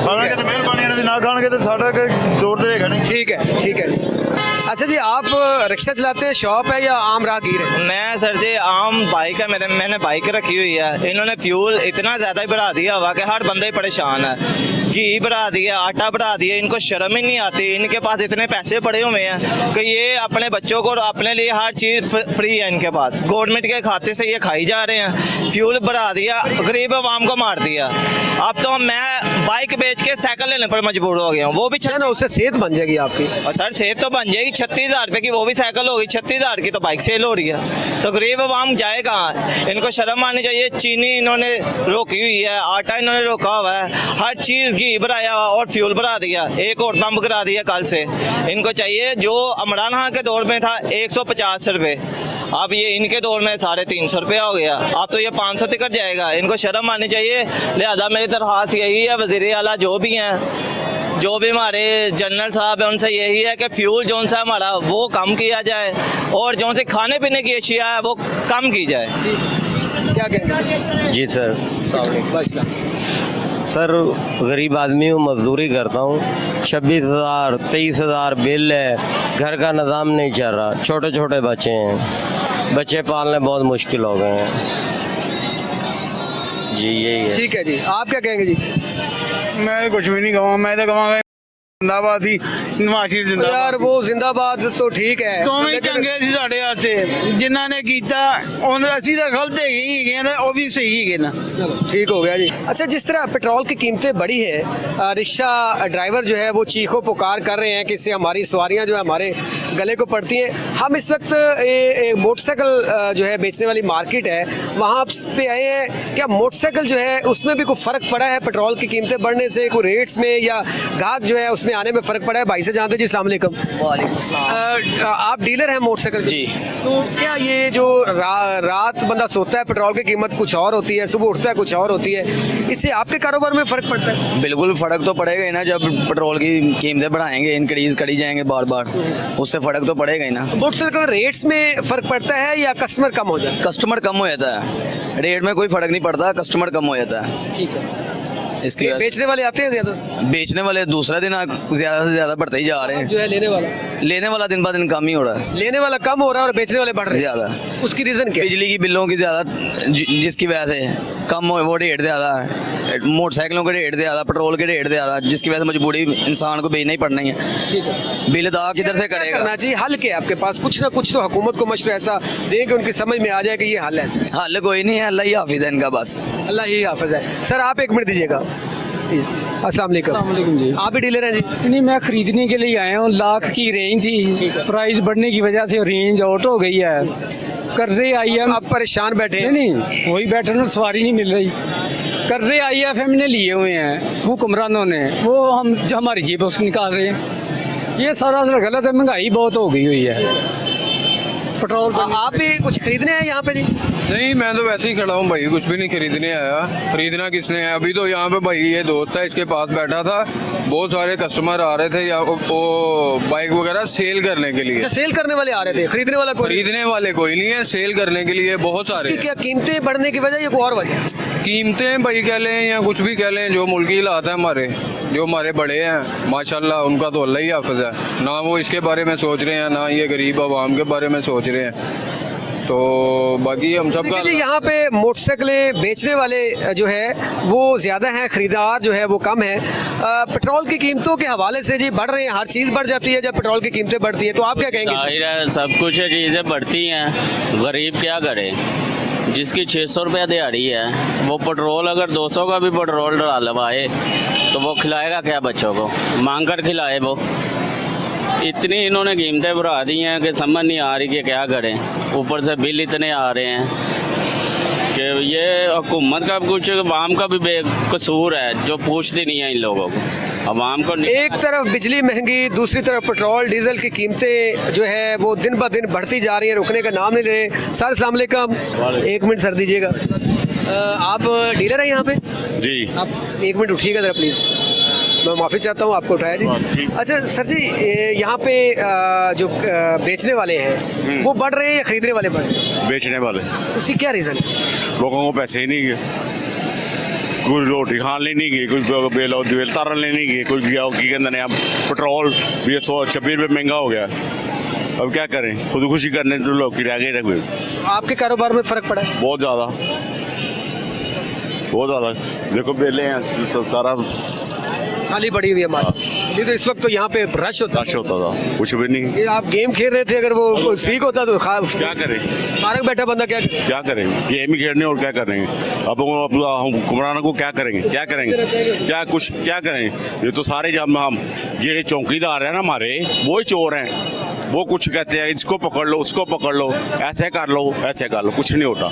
खाणगे ते मेहरबानी इन्हां दी, ना खाणगे ते साडा कोई जोर ते हैगा नहीं। ठीक है, ठीक है। अच्छा जी, आप रिक्शा चलाते हैं, शॉप है या आम राहगीर है? मैं सर जी आम बाइक है, मैंने बाइक रखी हुई है। इन्होंने फ्यूल इतना ज़्यादा ही बढ़ा दिया हुआ कि हर बंदा ही परेशान है। घी बढ़ा दिया, आटा बढ़ा दिया, इनको शर्म ही नहीं आती। इनके पास इतने पैसे पड़े हुए हैं कि ये अपने बच्चों को और अपने लिए हर चीज़ फ्री है इनके पास, गवर्नमेंट के खाते से ये खाई जा रहे हैं। फ्यूल बढ़ा दिया, गरीब आवाम को मार दिया। अब तो मैं बाइक बेच के साइकिल लेने पर मजबूर हो गया हूँ। वो भी ना, उससे सेहत बन जाएगी आपकी। और सर सेहत तो बन जाएगी, 36,000 रुपए की वो भी साइकिल होगी, 36,000 की तो बाइक सेल हो रही है। तो गरीब आवाम जाए कहाँ? इनको शर्म आनी चाहिए। चीनी इन्होंने रोकी हुई है, आटा इन्होंने रोका हुआ है, हर चीज़ घी बढ़ाया हुआ और फ्यूल बढ़ा दिया, एक और बम करा दिया कल से। इनको चाहिए जो इमरान खान के दौर में था 150 रुपये, अब ये इनके दौर में 350 रुपया हो गया। अब तो ये 500 टिकट जाएगा। इनको शर्म आनी चाहिए। लिहाजा मेरी दरख्वास्त यही है, वज़ीर आला जो भी हैं, जो भी हमारे जनरल साहब हैं, उनसे यही है कि फ्यूल जो सा हमारा वो कम किया जाए और जो से खाने पीने की अशिया है वो कम की जाए। क्या कहते? जी सर, सर गरीब आदमी हूँ, मजदूरी करता हूँ, 26,000 23,000 बिल है, घर का निज़ाम नहीं चल रहा, छोटे छोटे बच्चे हैं, बच्चे पालने बहुत मुश्किल हो गए हैं जी, यही है। ठीक है जी, आप क्या कहेंगे जी? मैं कुछ भी नहीं कहूँगा, मैं तो कहूँगा जिंदाबाद ही नवाज़ जिंदाबाद। यार वो जिंदाबाद तो ठीक है, ਦੋਵੇਂ ਚੰਗੇ ਸੀ ਸਾਡੇ ਵਾਸਤੇ, ਜਿਨ੍ਹਾਂ ਨੇ ਕੀਤਾ ਉਹਨਾਂ ਅਸੀਂ ਤਾਂ ਗਲਤ ਹੈਗੇ ਨੇ, ਉਹ ਵੀ ਸਹੀ ਹੈਗੇ ਨਾ। चलो ठीक हो गया जी। अच्छा, जिस तरह पेट्रोल की कीमतें बढ़ी है, रिक्शा ड्राइवर जो है वो चीखो पुकार कर रहे हैं कि इससे हमारी सवारियां जो है हमारे गले को पड़ती हैं। हम इस वक्त मोटरसाइकिल जो है बेचने वाली मार्केट है, वहाँ पे आए हैं। क्या मोटरसाइकिल जो है उसमें भी कोई फ़र्क पड़ा है पेट्रोल की कीमतें बढ़ने से? कोई रेट्स में या गाहक जो है उसमें आने में फ़र्क पड़ा है? भाई से जानते जी, अस्सलाम वालेकुम। आप डीलर हैं मोटरसाइकिल? जी। तो क्या ये जो रात बंदा सोता है, पेट्रोल की कीमत कुछ और होती है, सुबह उठता है कुछ और होती है, इससे आपके कारोबार में फ़र्क पड़ता है? बिल्कुल फ़र्क तो पड़ेगा ही ना, जब पेट्रोल की कीमतें बढ़ाएंगे, इंक्रीज करी जाएंगे बार बार, उससे फ़र्क तो पड़ेगा ही ना। मोटरसाइकिल रेट्स में फ़र्क पड़ता है या कस्टमर कम हो जाता है? कस्टमर कम हो जाता है, रेट में कोई फ़र्क नहीं पड़ता, कस्टमर कम हो जाता है। ठीक है। इसकी ये बेचने वाले आते हैं ज्यादा, बेचने वाले दूसरा दिन ज्यादा से ज्यादा बढ़ते ही जा रहे हैं। जो है लेने वाला दिन ब दिन कम ही हो रहा है। लेने वाला कम हो रहा है और बेचने वाले बढ़ रहे हैं ज्यादा। उसकी रीजन क्या है? बिजली की बिलों की ज्यादा जिसकी वजह से कम हो, वो रेट ज्यादा है, मोटरसाइकिलों के रेट ज्यादा, पेट्रोल के रेट ज्यादा, जिसकी वजह से मजबूरी इंसान को बेचना ही पड़ना ही है। ठीक है, बिल अदा किधर से क्या करेगा? करना चाहिए? हल क्या है आपके पास? कुछ ना कुछ तो हुकूमत को मशवरा ऐसा दें कि उनकी समझ में आ जाए कि ये हल है। हल कोई नहीं है, अल्लाह ही हाफिज है इनका बस। अल्लाह ही हाफिज है। सर आप 1 मिनट दीजिएगा। अस्सलाम वालेकुम जी। आप भी डीलर हैं जी? नहीं, मैं खरीदने के लिए आया हूँ। लाख की रेंज थी, प्राइस बढ़ने की वजह से रेंज आउट हो गई है, कर्जे आई है। आप परेशान बैठे हैं? नहीं, वही बैठे ना, सवारी नहीं मिल रही। कर्जे IFM ने लिए हुए हैं हुक्मरानों ने, वो हम हमारी जेबों से निकाल रहे हैं। ये सारा गलत है, महंगाई बहुत हो गई हुई है। पेट्रोल आप भी कुछ खरीदने हैं यहाँ पे जी? नहीं, मैं तो वैसे ही खड़ा हूँ भाई, कुछ भी नहीं खरीदने आया। खरीदना किसने है? अभी तो यहाँ पे भाई ये दोस्त है, इसके पास बैठा था, बहुत सारे कस्टमर आ रहे थे यहाँ, वो बाइक वगैरह सेल करने के लिए। सेल करने वाले आ रहे थे, खरीदने वाला कोई? खरीदने वाले कोई नहीं है, सेल करने के लिए बहुत सारे। क्या कीमतें बढ़ने की वजह, ये कोई और वजह? कीमतें भाई कह लें या कुछ भी कह लें, जो मुल्की हालात है हमारे, जो हमारे बड़े हैं माशाल्लाह, उनका तो अल्लाह ही हाफिज है। ना वो इसके बारे में सोच रहे हैं, ना ये गरीब आवाम के बारे में सोच रहे हैं। तो बाकी हम सब का यहाँ पे मोटरसाइकिलें बेचने वाले जो है वो ज़्यादा हैं, खरीदार जो है वो कम है। पेट्रोल की कीमतों के हवाले से जी बढ़ रहे हैं, हर चीज़ बढ़ जाती है जब पेट्रोल की कीमतें बढ़ती है, तो आप क्या कहेंगे? जाहिर है, सब कुछ चीज़ें बढ़ती हैं, गरीब क्या करे? जिसकी 600 रुपया दिहाड़ी है, वो पेट्रोल अगर 200 का भी पेट्रोल डलवाए तो वो खिलाएगा क्या बच्चों को? मांग कर खिलाए वो। इतनी इन्होंने कीमतें बढ़ा दी हैं कि समझ नहीं आ रही कि क्या करें। ऊपर से बिल इतने आ रहे हैं कि ये हुकूमत का कुछ, आवाम का भी बेकसूर है जो पूछती नहीं है इन लोगों को। आवाम को एक तरफ बिजली महंगी, दूसरी तरफ पेट्रोल डीजल की कीमतें जो है वो दिन ब दिन बढ़ती जा रही हैं, रुकने का नाम नहीं ले रहे। सर अस्सलाम वालेकुम, 1 मिनट सर दीजिएगा। आप डीलर हैं यहाँ पे जी? आप 1 मिनट उठिएगा ज़रा प्लीज़, मैं माफ़ी चाहता हूँ आपको उठाया जी। अच्छा सर जी, यहाँ पे जो बेचने वाले हैं वो बढ़ रहे हैं या खरीदने वाले बढ़ रहे हैं? बेचने वाले। उसकी क्या रीज़न है? लोगों को पैसे ही नहीं गए, कोई रोटी खान लेनी गई, कोई बेल तारन लेनी गई, कोई गया की कहते हैं। अब पेट्रोल भी 126 रुपये महंगा हो गया, अब क्या करें? खुदकुशी करने तो लोग की रह गए। आपके कारोबार में फ़र्क पड़ा है? बहुत ज़्यादा, बहुत ज़्यादा। देखो बेले हैं, सारा खाली पड़ी हुई है हमारी। नहीं तो इस वक्त तो यहाँ पे रश होता था, कुछ भी नहीं। ये आप गेम खेल रहे थे, अगर वो ठीक होता तो क्या करें? पार्क बैठा बंदा क्या करें? गेम ही खेलने और क्या करेंगे? अब हुक्मरानों को क्या करेंगे? क्या करें? ये तो सारे जब हम जेड़े चौकीदार हैं ना हमारे, वो ही चोर हैं। वो कुछ कहते हैं, इसको पकड़ लो, उसको पकड़ लो, ऐसे कर लो, ऐसे कर लो, कुछ नहीं होता।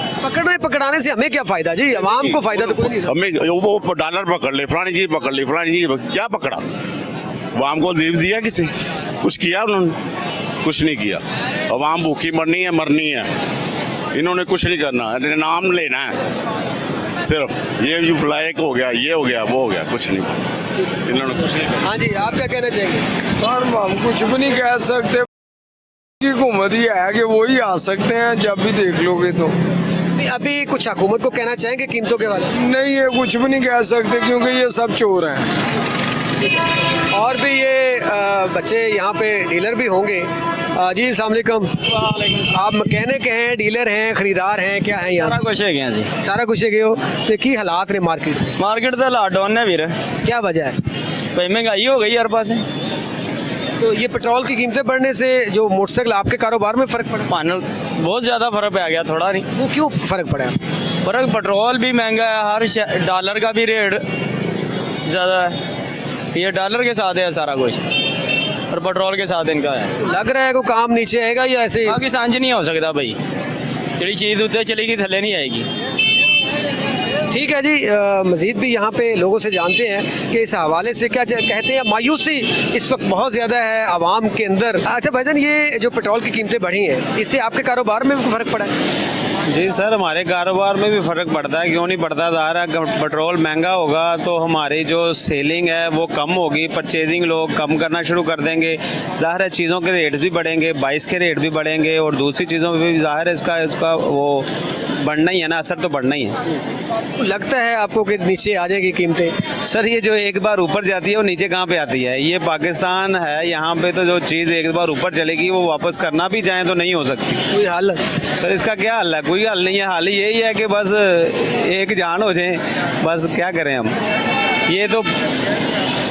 पकड़ाने से हमें क्या फायदा जी? आवाम को फायदा तो कोई नहीं। हमें वो डॉलर पकड़ ले, फलानी चीज पकड़ ली, फलानी चीज क्या पकड़ा? आवाम को लीव दिया किसी? कुछ किया उन्होंने? कुछ नहीं किया। आवाम भूखी मरनी है। इन्होंने कुछ नहीं करना, नाम लेना है सिर्फ। ये फ्लाइक हो गया, ये हो गया, वो हो गया, कुछ नहीं इन्होंने कुछ नहीं। हाँ जी, आप क्या कहना चाहेंगे? सर हम कुछ भी नहीं कह सकते, हुकूमत ही है कि वो ही आ सकते हैं, जब भी देख लोगे तो। अभी कुछ हुकूमत को कहना चाहेंगे कीमतों के बारे में? नहीं, ये कुछ भी नहीं कह सकते क्योंकि ये सब चोर हैं। और भी ये बच्चे यहाँ पे डीलर भी होंगे। जी अस्सलाम वालेकुम। आप मैकेनिक हैं, डीलर हैं, खरीदार हैं, क्या हैं यहाँ? सारा कुछ है क्या जी? सारा कुछ है हो। तो की हालात ने मार्केट तो हालात डाउन है वीर। क्या वजह है? भाई महंगाई हो गई हर पास। तो ये पेट्रोल की कीमतें बढ़ने से जो मोटरसाइकिल आपके कारोबार में फ़र्क पड़ा? बहुत ज़्यादा फ़र्क आ गया, थोड़ा नहीं। वो क्यों फ़र्क पड़ा? फ़र्क पेट्रोल भी महंगा है, हर डॉलर का भी रेट ज़्यादा है। ये डॉलर के साथ है सारा कुछ, और पेट्रोल के साथ इनका है। लग रहा है को काम नीचे आएगा या ऐसे? आगे सांझ नहीं हो सकता भाई, जी चीज़ उत्ते चलेगी थले नहीं आएगी। ठीक है जी। मज़ीद भी यहाँ पे लोगों से जानते हैं कि इस हवाले से क्या कहते हैं। मायूसी इस वक्त बहुत ज़्यादा है आवाम के अंदर। अच्छा भाईजान, ये जो पेट्रोल की कीमतें बढ़ी हैं, इससे आपके कारोबार में भी फ़र्क पड़ा है? जी सर, हमारे कारोबार में भी फ़र्क पड़ता है, क्यों नहीं पड़ता। ज़ाहिर है पेट्रोल महंगा होगा तो हमारी जो सेलिंग है वो कम होगी, परचेजिंग लोग कम करना शुरू कर देंगे। ज़ाहिर है चीज़ों के रेट भी बढ़ेंगे, बाइस के रेट भी बढ़ेंगे और दूसरी चीज़ों में भी ज़ाहिर है इसका वो बढ़ना ही है ना, असर तो बढ़ना ही है। लगता है आपको कि नीचे आ जाएगी कीमतें? सर ये जो एक बार ऊपर जाती है वो नीचे कहाँ पे आती है? ये पाकिस्तान है, यहाँ पे तो जो चीज़ एक बार ऊपर चलेगी वो वापस करना भी चाहें तो नहीं हो सकती। कोई हल? सर इसका क्या हल है? कोई हल नहीं है। हल यही है कि बस एक जान हो जाए, बस क्या करें हम, ये तो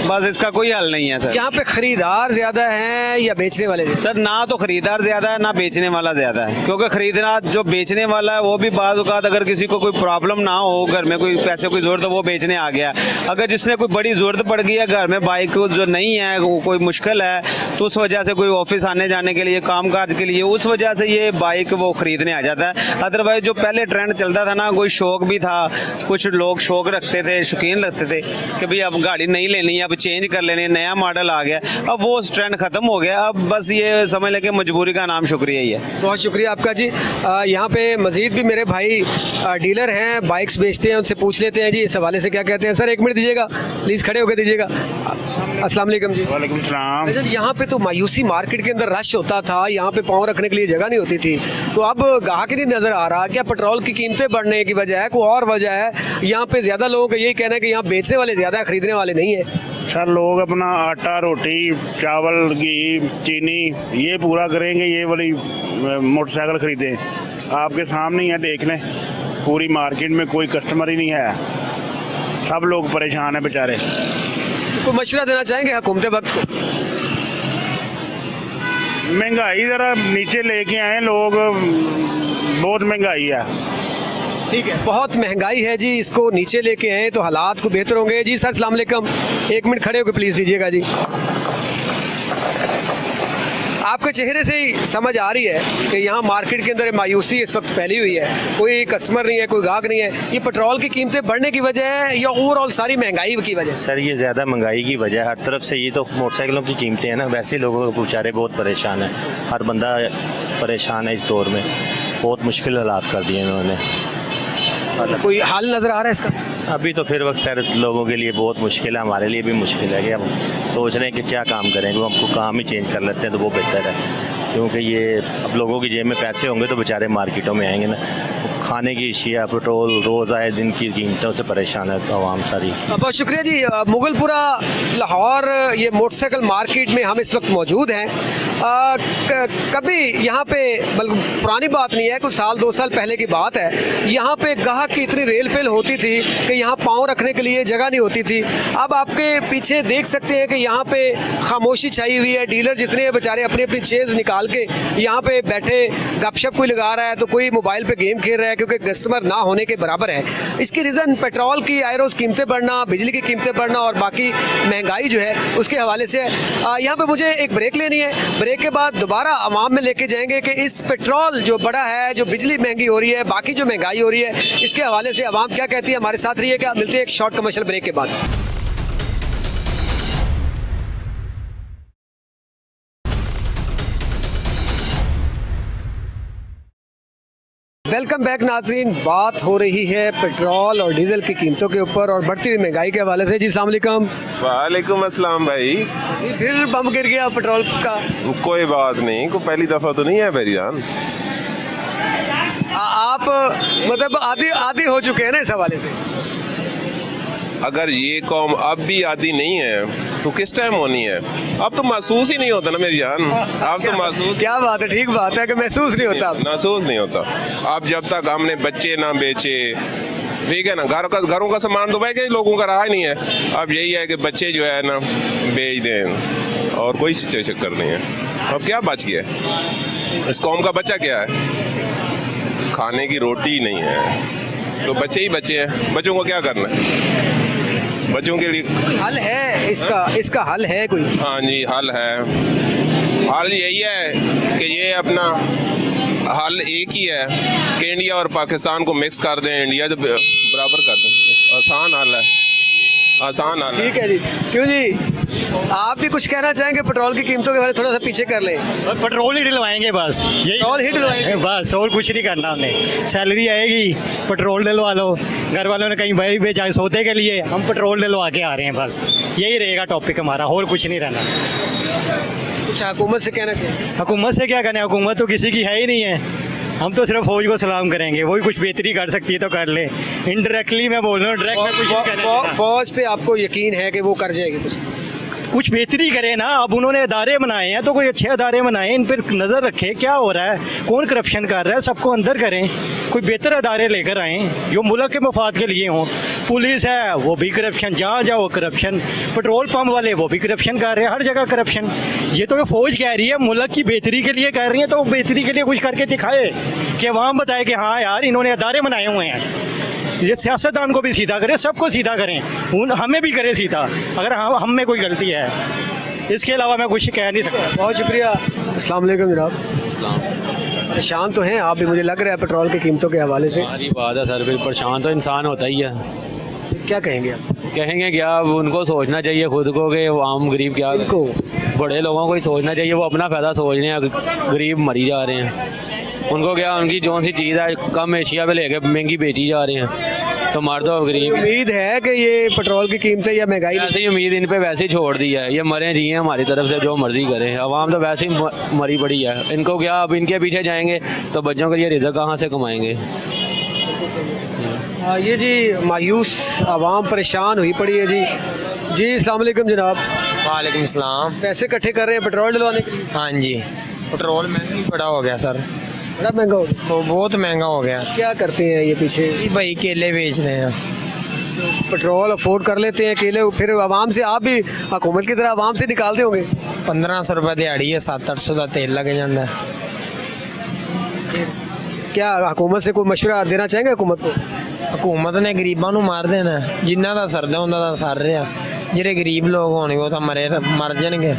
बस इसका कोई हल नहीं है सर। यहाँ पे खरीदार ज्यादा हैं या बेचने वाले? सर ना तो खरीदार ज्यादा है ना बेचने वाला ज्यादा है, क्योंकि खरीदना जो बेचने वाला है वो भी बाज़ औक़ात अगर किसी को कोई प्रॉब्लम ना हो, घर में कोई पैसे की ज़रूरत है वो बेचने आ गया। अगर जिसने कोई बड़ी ज़रूरत पड़ गई है घर में, बाइक जो नहीं है, कोई मुश्किल है, तो उस वजह से कोई ऑफिस आने जाने के लिए, काम काज के लिए, उस वजह से ये बाइक वो ख़रीदने आ जाता है। अदरवाइज़ जो पहले ट्रेंड चलता था ना, कोई शौक भी था, कुछ लोग शौक रखते थे, शौकीन रखते थे कि भाई अब गाड़ी नहीं लेनी है, अब चेंज कर लेनी है, नया मॉडल आ गया, अब वो ट्रेंड ख़त्म हो गया। अब बस ये समझ लें कि मजबूरी का नाम शुक्रिया ही है। बहुत शुक्रिया आपका जी। यहाँ पे मजीद भी मेरे भाई डीलर हैं, बाइक्स बेचते हैं, उनसे पूछ लेते हैं जी इस हवाले से क्या कहते हैं। सर एक मिनट दीजिएगा प्लीज़, खड़े होकर दीजिएगा। अस्सलाम वालेकुम जी। वालेकुम सलाम। भाईजान यहाँ पे तो मायूसी मार्केट के अंदर रश होता था, यहाँ पे पाँव रखने के लिए जगह नहीं होती थी, तो अब गाहक नहीं नज़र आ रहा। क्या पेट्रोल की कीमतें बढ़ने की वजह है, कोई और वजह है? यहाँ पे ज़्यादा लोगों का यही कहना है कि यहाँ बेचने वाले ज़्यादा है, खरीदने वाले नहीं है। सर लोग अपना आटा, रोटी, चावल, घी, चीनी ये पूरा करेंगे, ये वाली मोटरसाइकिल खरीदें। आपके सामने ही है, देख लें, पूरी मार्केट में कोई कस्टमर ही नहीं है, सब लोग परेशान हैं बेचारे। कोई मशवरा देना चाहेंगे हुकूमत वक्त को? महंगाई ज़रा नीचे लेके आए लोग, बहुत महंगाई है। ठीक है, बहुत महंगाई है जी, इसको नीचे लेके आए तो हालात को बेहतर होंगे। जी सर अस्सलाम वालेकुम, एक मिनट खड़े होकर प्लीज़ दीजिएगा जी। आपके चेहरे से ही समझ आ रही है कि यहाँ मार्केट के अंदर मायूसी इस वक्त फैली हुई है, कोई कस्टमर नहीं है, कोई ग्राहक नहीं है। ये पेट्रोल की कीमतें बढ़ने की वजह है या ओवरऑल सारी महंगाई की वजह है? सर ये ज़्यादा महंगाई की वजह है हर तरफ से। ये तो मोटरसाइकिलों की कीमतें हैं ना, वैसे लोगों को बेचारे बहुत परेशान है, हर बंदा परेशान है इस दौर में, बहुत मुश्किल हालात कर दिए इन्होंने। कोई हल नज़र आ रहा है इसका? अभी तो फिर वक्त सर लोगों के लिए बहुत मुश्किल है, हमारे लिए भी मुश्किल है कि हम सोच रहे हैं कि क्या काम करें, तो हमको काम ही चेंज कर लेते हैं तो वो बेहतर है, क्योंकि ये अब लोगों की जेब में पैसे होंगे तो बेचारे मार्केटों में आएंगे ना। खाने की अशिया, पेट्रोल, रोज़ आए दिन की कीमतों से परेशान है आवाम सारी। बहुत शुक्रिया जी। मुगलपुरा लाहौर ये मोटरसाइकिल मार्केट में हम इस वक्त मौजूद हैं। कभी यहाँ पे, बल्कि पुरानी बात नहीं है, कुछ साल 2 साल पहले की बात है, यहाँ पे गाहक की इतनी रेल पेल होती थी कि यहाँ पाँव रखने के लिए जगह नहीं होती थी। अब आपके पीछे देख सकते हैं कि यहाँ पे खामोशी छाई हुई है। डीलर जितने हैं बेचारे अपनी अपनी चेज़ निकाल के यहाँ पे बैठे गपशप कोई लगा रहा है तो कोई मोबाइल पे गेम खेल रहा है, क्योंकि कस्टमर ना होने के बराबर है। इसकी रीज़न पेट्रोल की आए रोज़ कीमतें बढ़ना, बिजली की कीमतें बढ़ना और बाकी महंगाई जो है उसके हवाले से है। यहाँ पे मुझे एक ब्रेक लेनी है, ब्रेक के बाद दोबारा आवाम में लेके जाएंगे कि इस पेट्रोल जो बढ़ा है, जो बिजली महंगी हो रही है, बाकी जो महंगाई हो रही है, इसके हवाले से आवाम क्या कहती है। हमारे साथ रहिएगा, मिलते हैं एक शॉर्ट कमर्शियल ब्रेक के बाद। वेलकम बैक नाजरीन। बात हो रही है पेट्रोल और डीजल की कीमतों के ऊपर और बढ़ती हुई महंगाई के हवाले से। जी अस्सलाम वालेकुम। वालेकुम अस्सलाम भाई। ये फिर बम गिर गया पेट्रोल का? कोई बात नहीं, कोई पहली दफा तो नहीं है मेरी जान। आप मतलब आदी हो चुके हैं ना इस हवाले से? अगर ये कौम अब भी आदी नहीं है तो किस टाइम होनी है? अब तो महसूस ही नहीं होता ना मेरी जान। अब तो महसूस, क्या बात है, ठीक बात है कि महसूस नहीं होता। महसूस नहीं होता। अब जब तक हमने बच्चे ना बेचे, ठीक है ना, घरों का सामान तो भाई लोगों का रहा ही नहीं है। अब यही है कि बच्चे जो है ना बेच दें और कोई चक्कर नहीं है। अब क्या बच गया इस कौम का? बच्चा क्या है? खाने की रोटी नहीं है तो बच्चे ही बच्चे हैं। बच्चों को क्या करना है? बच्चों के लिए हल है इसका हल है कोई? हाँ जी हल है। हल यही है कि ये अपना हल एक ही है कि इंडिया और पाकिस्तान को मिक्स कर दें, इंडिया जो बराबर कर दें। आसान हल है, आसान हल है। ठीक है जी। क्यों जी, आप भी कुछ कहना चाहेंगे पेट्रोल की कीमतों के बारे में? थोड़ा सा पीछे कर लें। पेट्रोल ही डलवाएंगे बस, पेट्रोल ही डलवाएंगे बस, और कुछ नहीं करना हमने। सैलरी आएगी, पेट्रोल डलवा लो। घर वालों ने कहीं बाहर भेजा है सौदे के लिए, हम पेट्रोल डलवा के आ रहे हैं। बस यही रहेगा टॉपिक हमारा, और कुछ नहीं रहना। कुछ हुकूमत से कहना चाहिए? हुकूमत से क्या कहना है, हुकूमत तो किसी की है ही नहीं है। हम तो सिर्फ फौज को सलाम करेंगे, वही कुछ बेहतरी कर सकती है तो कर ले। इनडायरेक्टली मैं बोल रहा हूँ, डायरेक्ट में कुछ नहीं कहना चाहता। फौज पे आपको यकीन है कि वो कर जाएगी कुछ बेहतरी करे ना। अब उन्होंने अदारे बनाए हैं तो कोई अच्छे अदारे बनाए, इन पर नज़र रखे क्या हो रहा है, कौन करप्शन कर रहा है, सबको अंदर करें। कोई बेहतर अदारे लेकर आएँ जो मुल्क के मफाद के लिए हों। पुलिस है वो भी करप्शन, जहाँ जाओ करप्शन। पेट्रोल पंप वाले वो भी करप्शन कर रहे हैं, हर जगह करप्शन। ये तो फौज कह रही है मुल्क की बेहतरी के लिए कह रही है, तो वो बेहतरी के लिए कुछ करके दिखाए कि अवाम बताए कि हाँ यार इन्होंने अदारे बनाए हुए हैं। ये सियासतदान को भी सीधा करे, सबको सीधा करें, हमें भी करे सीधा अगर हम में कोई गलती है। इसके अलावा मैं कुछ कह नहीं सकता। बहुत शुक्रिया। अस्सलाम वालेकुम जनाब। परेशान तो हैं आप भी, मुझे लग रहा है पेट्रोल की कीमतों के हवाले से। सारी बात है सर, फिर परेशान तो इंसान होता ही है। क्या कहेंगे आप? कहेंगे क्या, अब उनको सोचना चाहिए खुद को कि आम गरीब क्या को, बड़े लोगों को ही सोचना चाहिए। वो अपना फ़ायदा सोच रहे हैं, गरीब मरी जा रहे हैं। उनको क्या, उनकी जो सी चीज़ है कम एशिया पे लेके महंगी बेची जा रहे हैं, तो मर दो गरीब। उम्मीद है कि ये पेट्रोल की कीमतें या महंगाई, ऐसी उम्मीद इन पे वैसे ही छोड़ दी है। ये मरे जिए हमारी तरफ से जो मर्जी करें, आवाम तो वैसे ही मरी पड़ी है। इनको क्या, अब इनके पीछे जाएंगे तो बच्चों के लिए रिज़्क कहाँ से कमाएंगे। ये जी मायूस आवाम परेशान हुई पड़ी है जी। जी अस्सलाम वालेकुम जनाब। वालेकुम सलाम। पैसे इकट्ठे कर रहे हैं पेट्रोल डलवाने के लिए? हाँ जी, पेट्रोल महंगा बड़ा हो गया सर, बड़ा महंगा हो गया। वो बहुत महंगा हो गया। क्या करते हैं ये पीछे? भाई केले बेच रहे हैं, पेट्रोल अफोर्ड कर लेते हैं, केले फिर आवाम से, आप भी हुकूमत की तरह आवाम से निकालते होंगे। 1500 रुपये दिहाड़ी है, 700-800 का तेल लग जाता है। क्या हुकूमत से कोई मशवरा देना चाहेंगे हुकूमत को? हुकूमत ने गरीबां नूं मार देना, जिन्ना दा सरदा उन्ना दा सर रहा। ਜਿਹੜੇ गरीब लोग होने वो तो मर जाएंगे।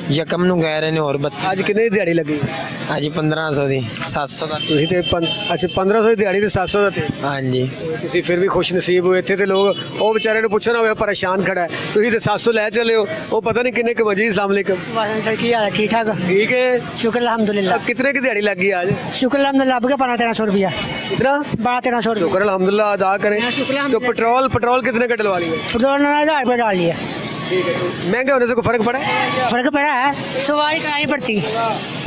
यकम नूं कह रहे ने और ਅੱਜ ਕਿੰਨੇ ਦਿਹਾੜੀ ਲੱਗੀ? ਅੱਜ 1500 ਦੀ, 700 ਦਾ। ਤੁਸੀਂ ਤੇ ਅੱਛਾ 1500 ਦੀ ਦਿਹਾੜੀ ਤੇ 700 ਦਾ ਤੇਲ। ਹਾਂਜੀ, ਤੁਸੀਂ ਫਿਰ ਵੀ ਖੁਸ਼ ਨਸੀਬ ਹੋ। ਇੱਥੇ ਤੇ ਲੋਕ ਉਹ ਵਿਚਾਰੇ ਨੂੰ ਪੁੱਛਣਾ ਹੋਵੇ ਪਰੇਸ਼ਾਨ ਖੜਾ ਹੈ, ਤੁਸੀਂ ਤੇ 700 ਲੈ ਚੱਲੇ ਹੋ, ਉਹ ਪਤਾ नहीं किन्ने के मजी। अस्सलाम वालेकुम। वालेकुम सर, की हाल है? ठीक ठाक, ठीक है, शुक्र अल्हम्दुलिल्लाह। कितने की दिहाड़ी लग गई आज? शुक्र अल्हम्दुलिल्लाह, आपके 1200-1300 रुपया। कितना? 1200-1300 रुपया। शुक्र अल्हम्दुलिल्लाह अदा करें। तो पेट्रोल कितने का डलवा लिया? पेट्रोल 1000 रुपया डाल लिया। ठीक है, महंगे होने से कोई फर्क पड़ा है? फर्क पड़ा है, सवारी करानी पड़ती,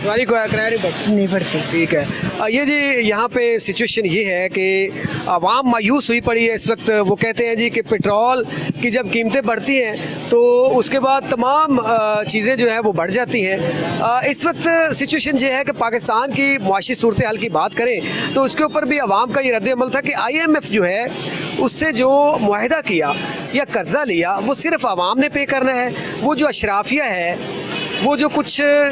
सवारी को किराया नहीं पड़ती। ठीक है। ये जी यहाँ पे सिचुएशन ये है कि आवाम मायूस हुई पड़ी है इस वक्त। वो कहते हैं जी कि पेट्रोल की जब कीमतें बढ़ती हैं तो उसके बाद तमाम चीज़ें जो हैं वो बढ़ जाती हैं। इस वक्त सिचुएशन ये है कि पाकिस्तान की मुआशी सूरत हाल की बात करें तो उसके ऊपर भी आवाम का ये रद्द अमल था कि IMF जो है उससे जो मुआहिदा किया या कर्जा लिया वो सिर्फ आवाम ने पे करना है। वो जो अशराफिया है, वो जो कुछ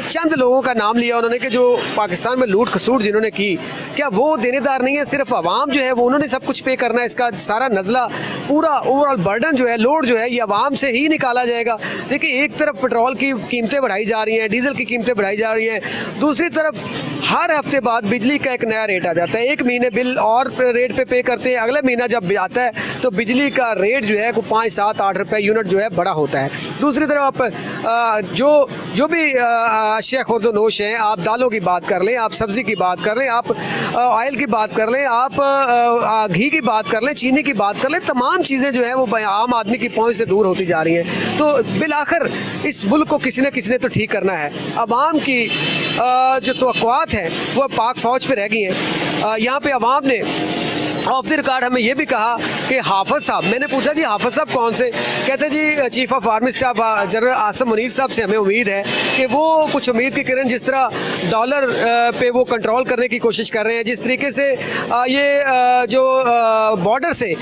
चंद लोगों का नाम लिया उन्होंने कि जो पाकिस्तान में लूट खसूट जिन्होंने की, क्या वो देनेदार नहीं है? सिर्फ आवाम जो है वो उन्होंने सब कुछ पे करना है। इसका सारा नज़ला, पूरा ओवरऑल बर्डन जो है, लोड जो है, ये आवाम से ही निकाला जाएगा। देखिए, एक तरफ पेट्रोल की कीमतें बढ़ाई जा रही हैं, डीजल की कीमतें बढ़ाई जा रही हैं, दूसरी तरफ हर हफ्ते बाद बिजली का एक नया रेट आ जाता है। एक महीने बिल और रेट पे करते हैं, अगले महीना जब आता है तो बिजली का रेट जो है 5, 7, 8 रुपये यूनिट जो है बड़ा होता है। दूसरी तरफ आप जो भी अशिया खुर्द नोश हैं, आप दालों की बात कर लें, आप सब्ज़ी की बात कर लें, आप ऑयल की बात कर लें, आप घी की बात कर लें, चीनी की बात कर लें, तमाम चीज़ें जो हैं वो आम आदमी की पहुंच से दूर होती जा रही हैं। तो बिलाखिर इस मुल्क को किसी न किसी ने तो ठीक करना है। अवाम की जो तवक्कुआत है वो पाक फ़ौज पे रह गई हैं। यहाँ पे अवाम ने ऑफ द रिकॉर्ड हमें ये भी कहा कि हाफिज साहब, मैंने पूछा जी हाफिज साहब कौन से, कहते जी chief of army staff general Asim Munir साहब से हमें उम्मीद है कि वो कुछ उम्मीद की किरण, जिस तरह डॉलर पे वो कंट्रोल करने की कोशिश कर रहे हैं, जिस तरीके से ये जो बॉर्डर से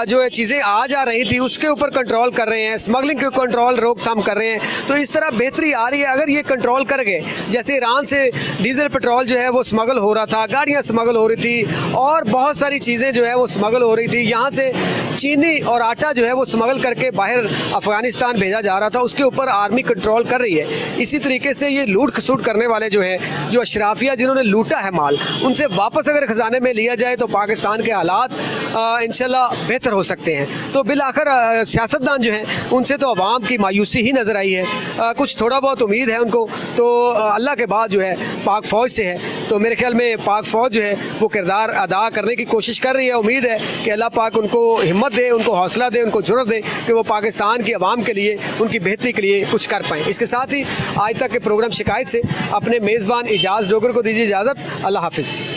जो चीज़ें आ जा रही थी उसके ऊपर कंट्रोल कर रहे हैं, स्मगलिंग के कंट्रोल रोकथाम कर रहे हैं, तो इस तरह बेहतरी आ रही है। अगर ये कंट्रोल कर गए, जैसे ईरान से डीजल पेट्रोल जो है वो स्मगल हो रहा था, गाड़ियाँ स्मगल हो रही थी और बहुत सारी चीज़ें चीज़ें जो है वो स्मगल हो रही थी। यहाँ से चीनी और आटा जो है वो स्मगल करके बाहर अफ़गानिस्तान भेजा जा रहा था, उसके ऊपर आर्मी कंट्रोल कर रही है। इसी तरीके से ये लूट खसूट करने वाले जो है, जो अशराफिया जिन्होंने लूटा है माल, उनसे वापस अगर ख़जाने में लिया जाए तो पाकिस्तान के हालात इंशाल्लाह बेहतर हो सकते हैं। तो बिलाखिर सियासतदान जो हैं उनसे तो अवाम की मायूसी ही नज़र आई है। कुछ थोड़ा बहुत उम्मीद है उनको तो अल्लाह के बाद जो है पाक फ़ौज से है। तो मेरे ख्याल में पाक फ़ौज जो है वो किरदार अदा करने की कोशिश कर रही है। उम्मीद है कि अल्लाह पाक उनको हिम्मत दे, उनको हौसला दे, उनको जुर्रत दे कि वो पाकिस्तान की आवाम के लिए, उनकी बेहतरी के लिए कुछ कर पाएँ। इसके साथ ही आज तक के प्रोग्राम शिकायत से अपने मेज़बान इजाज़ डोगर को दीजिए इजाज़त। अल्लाह हाफिज़।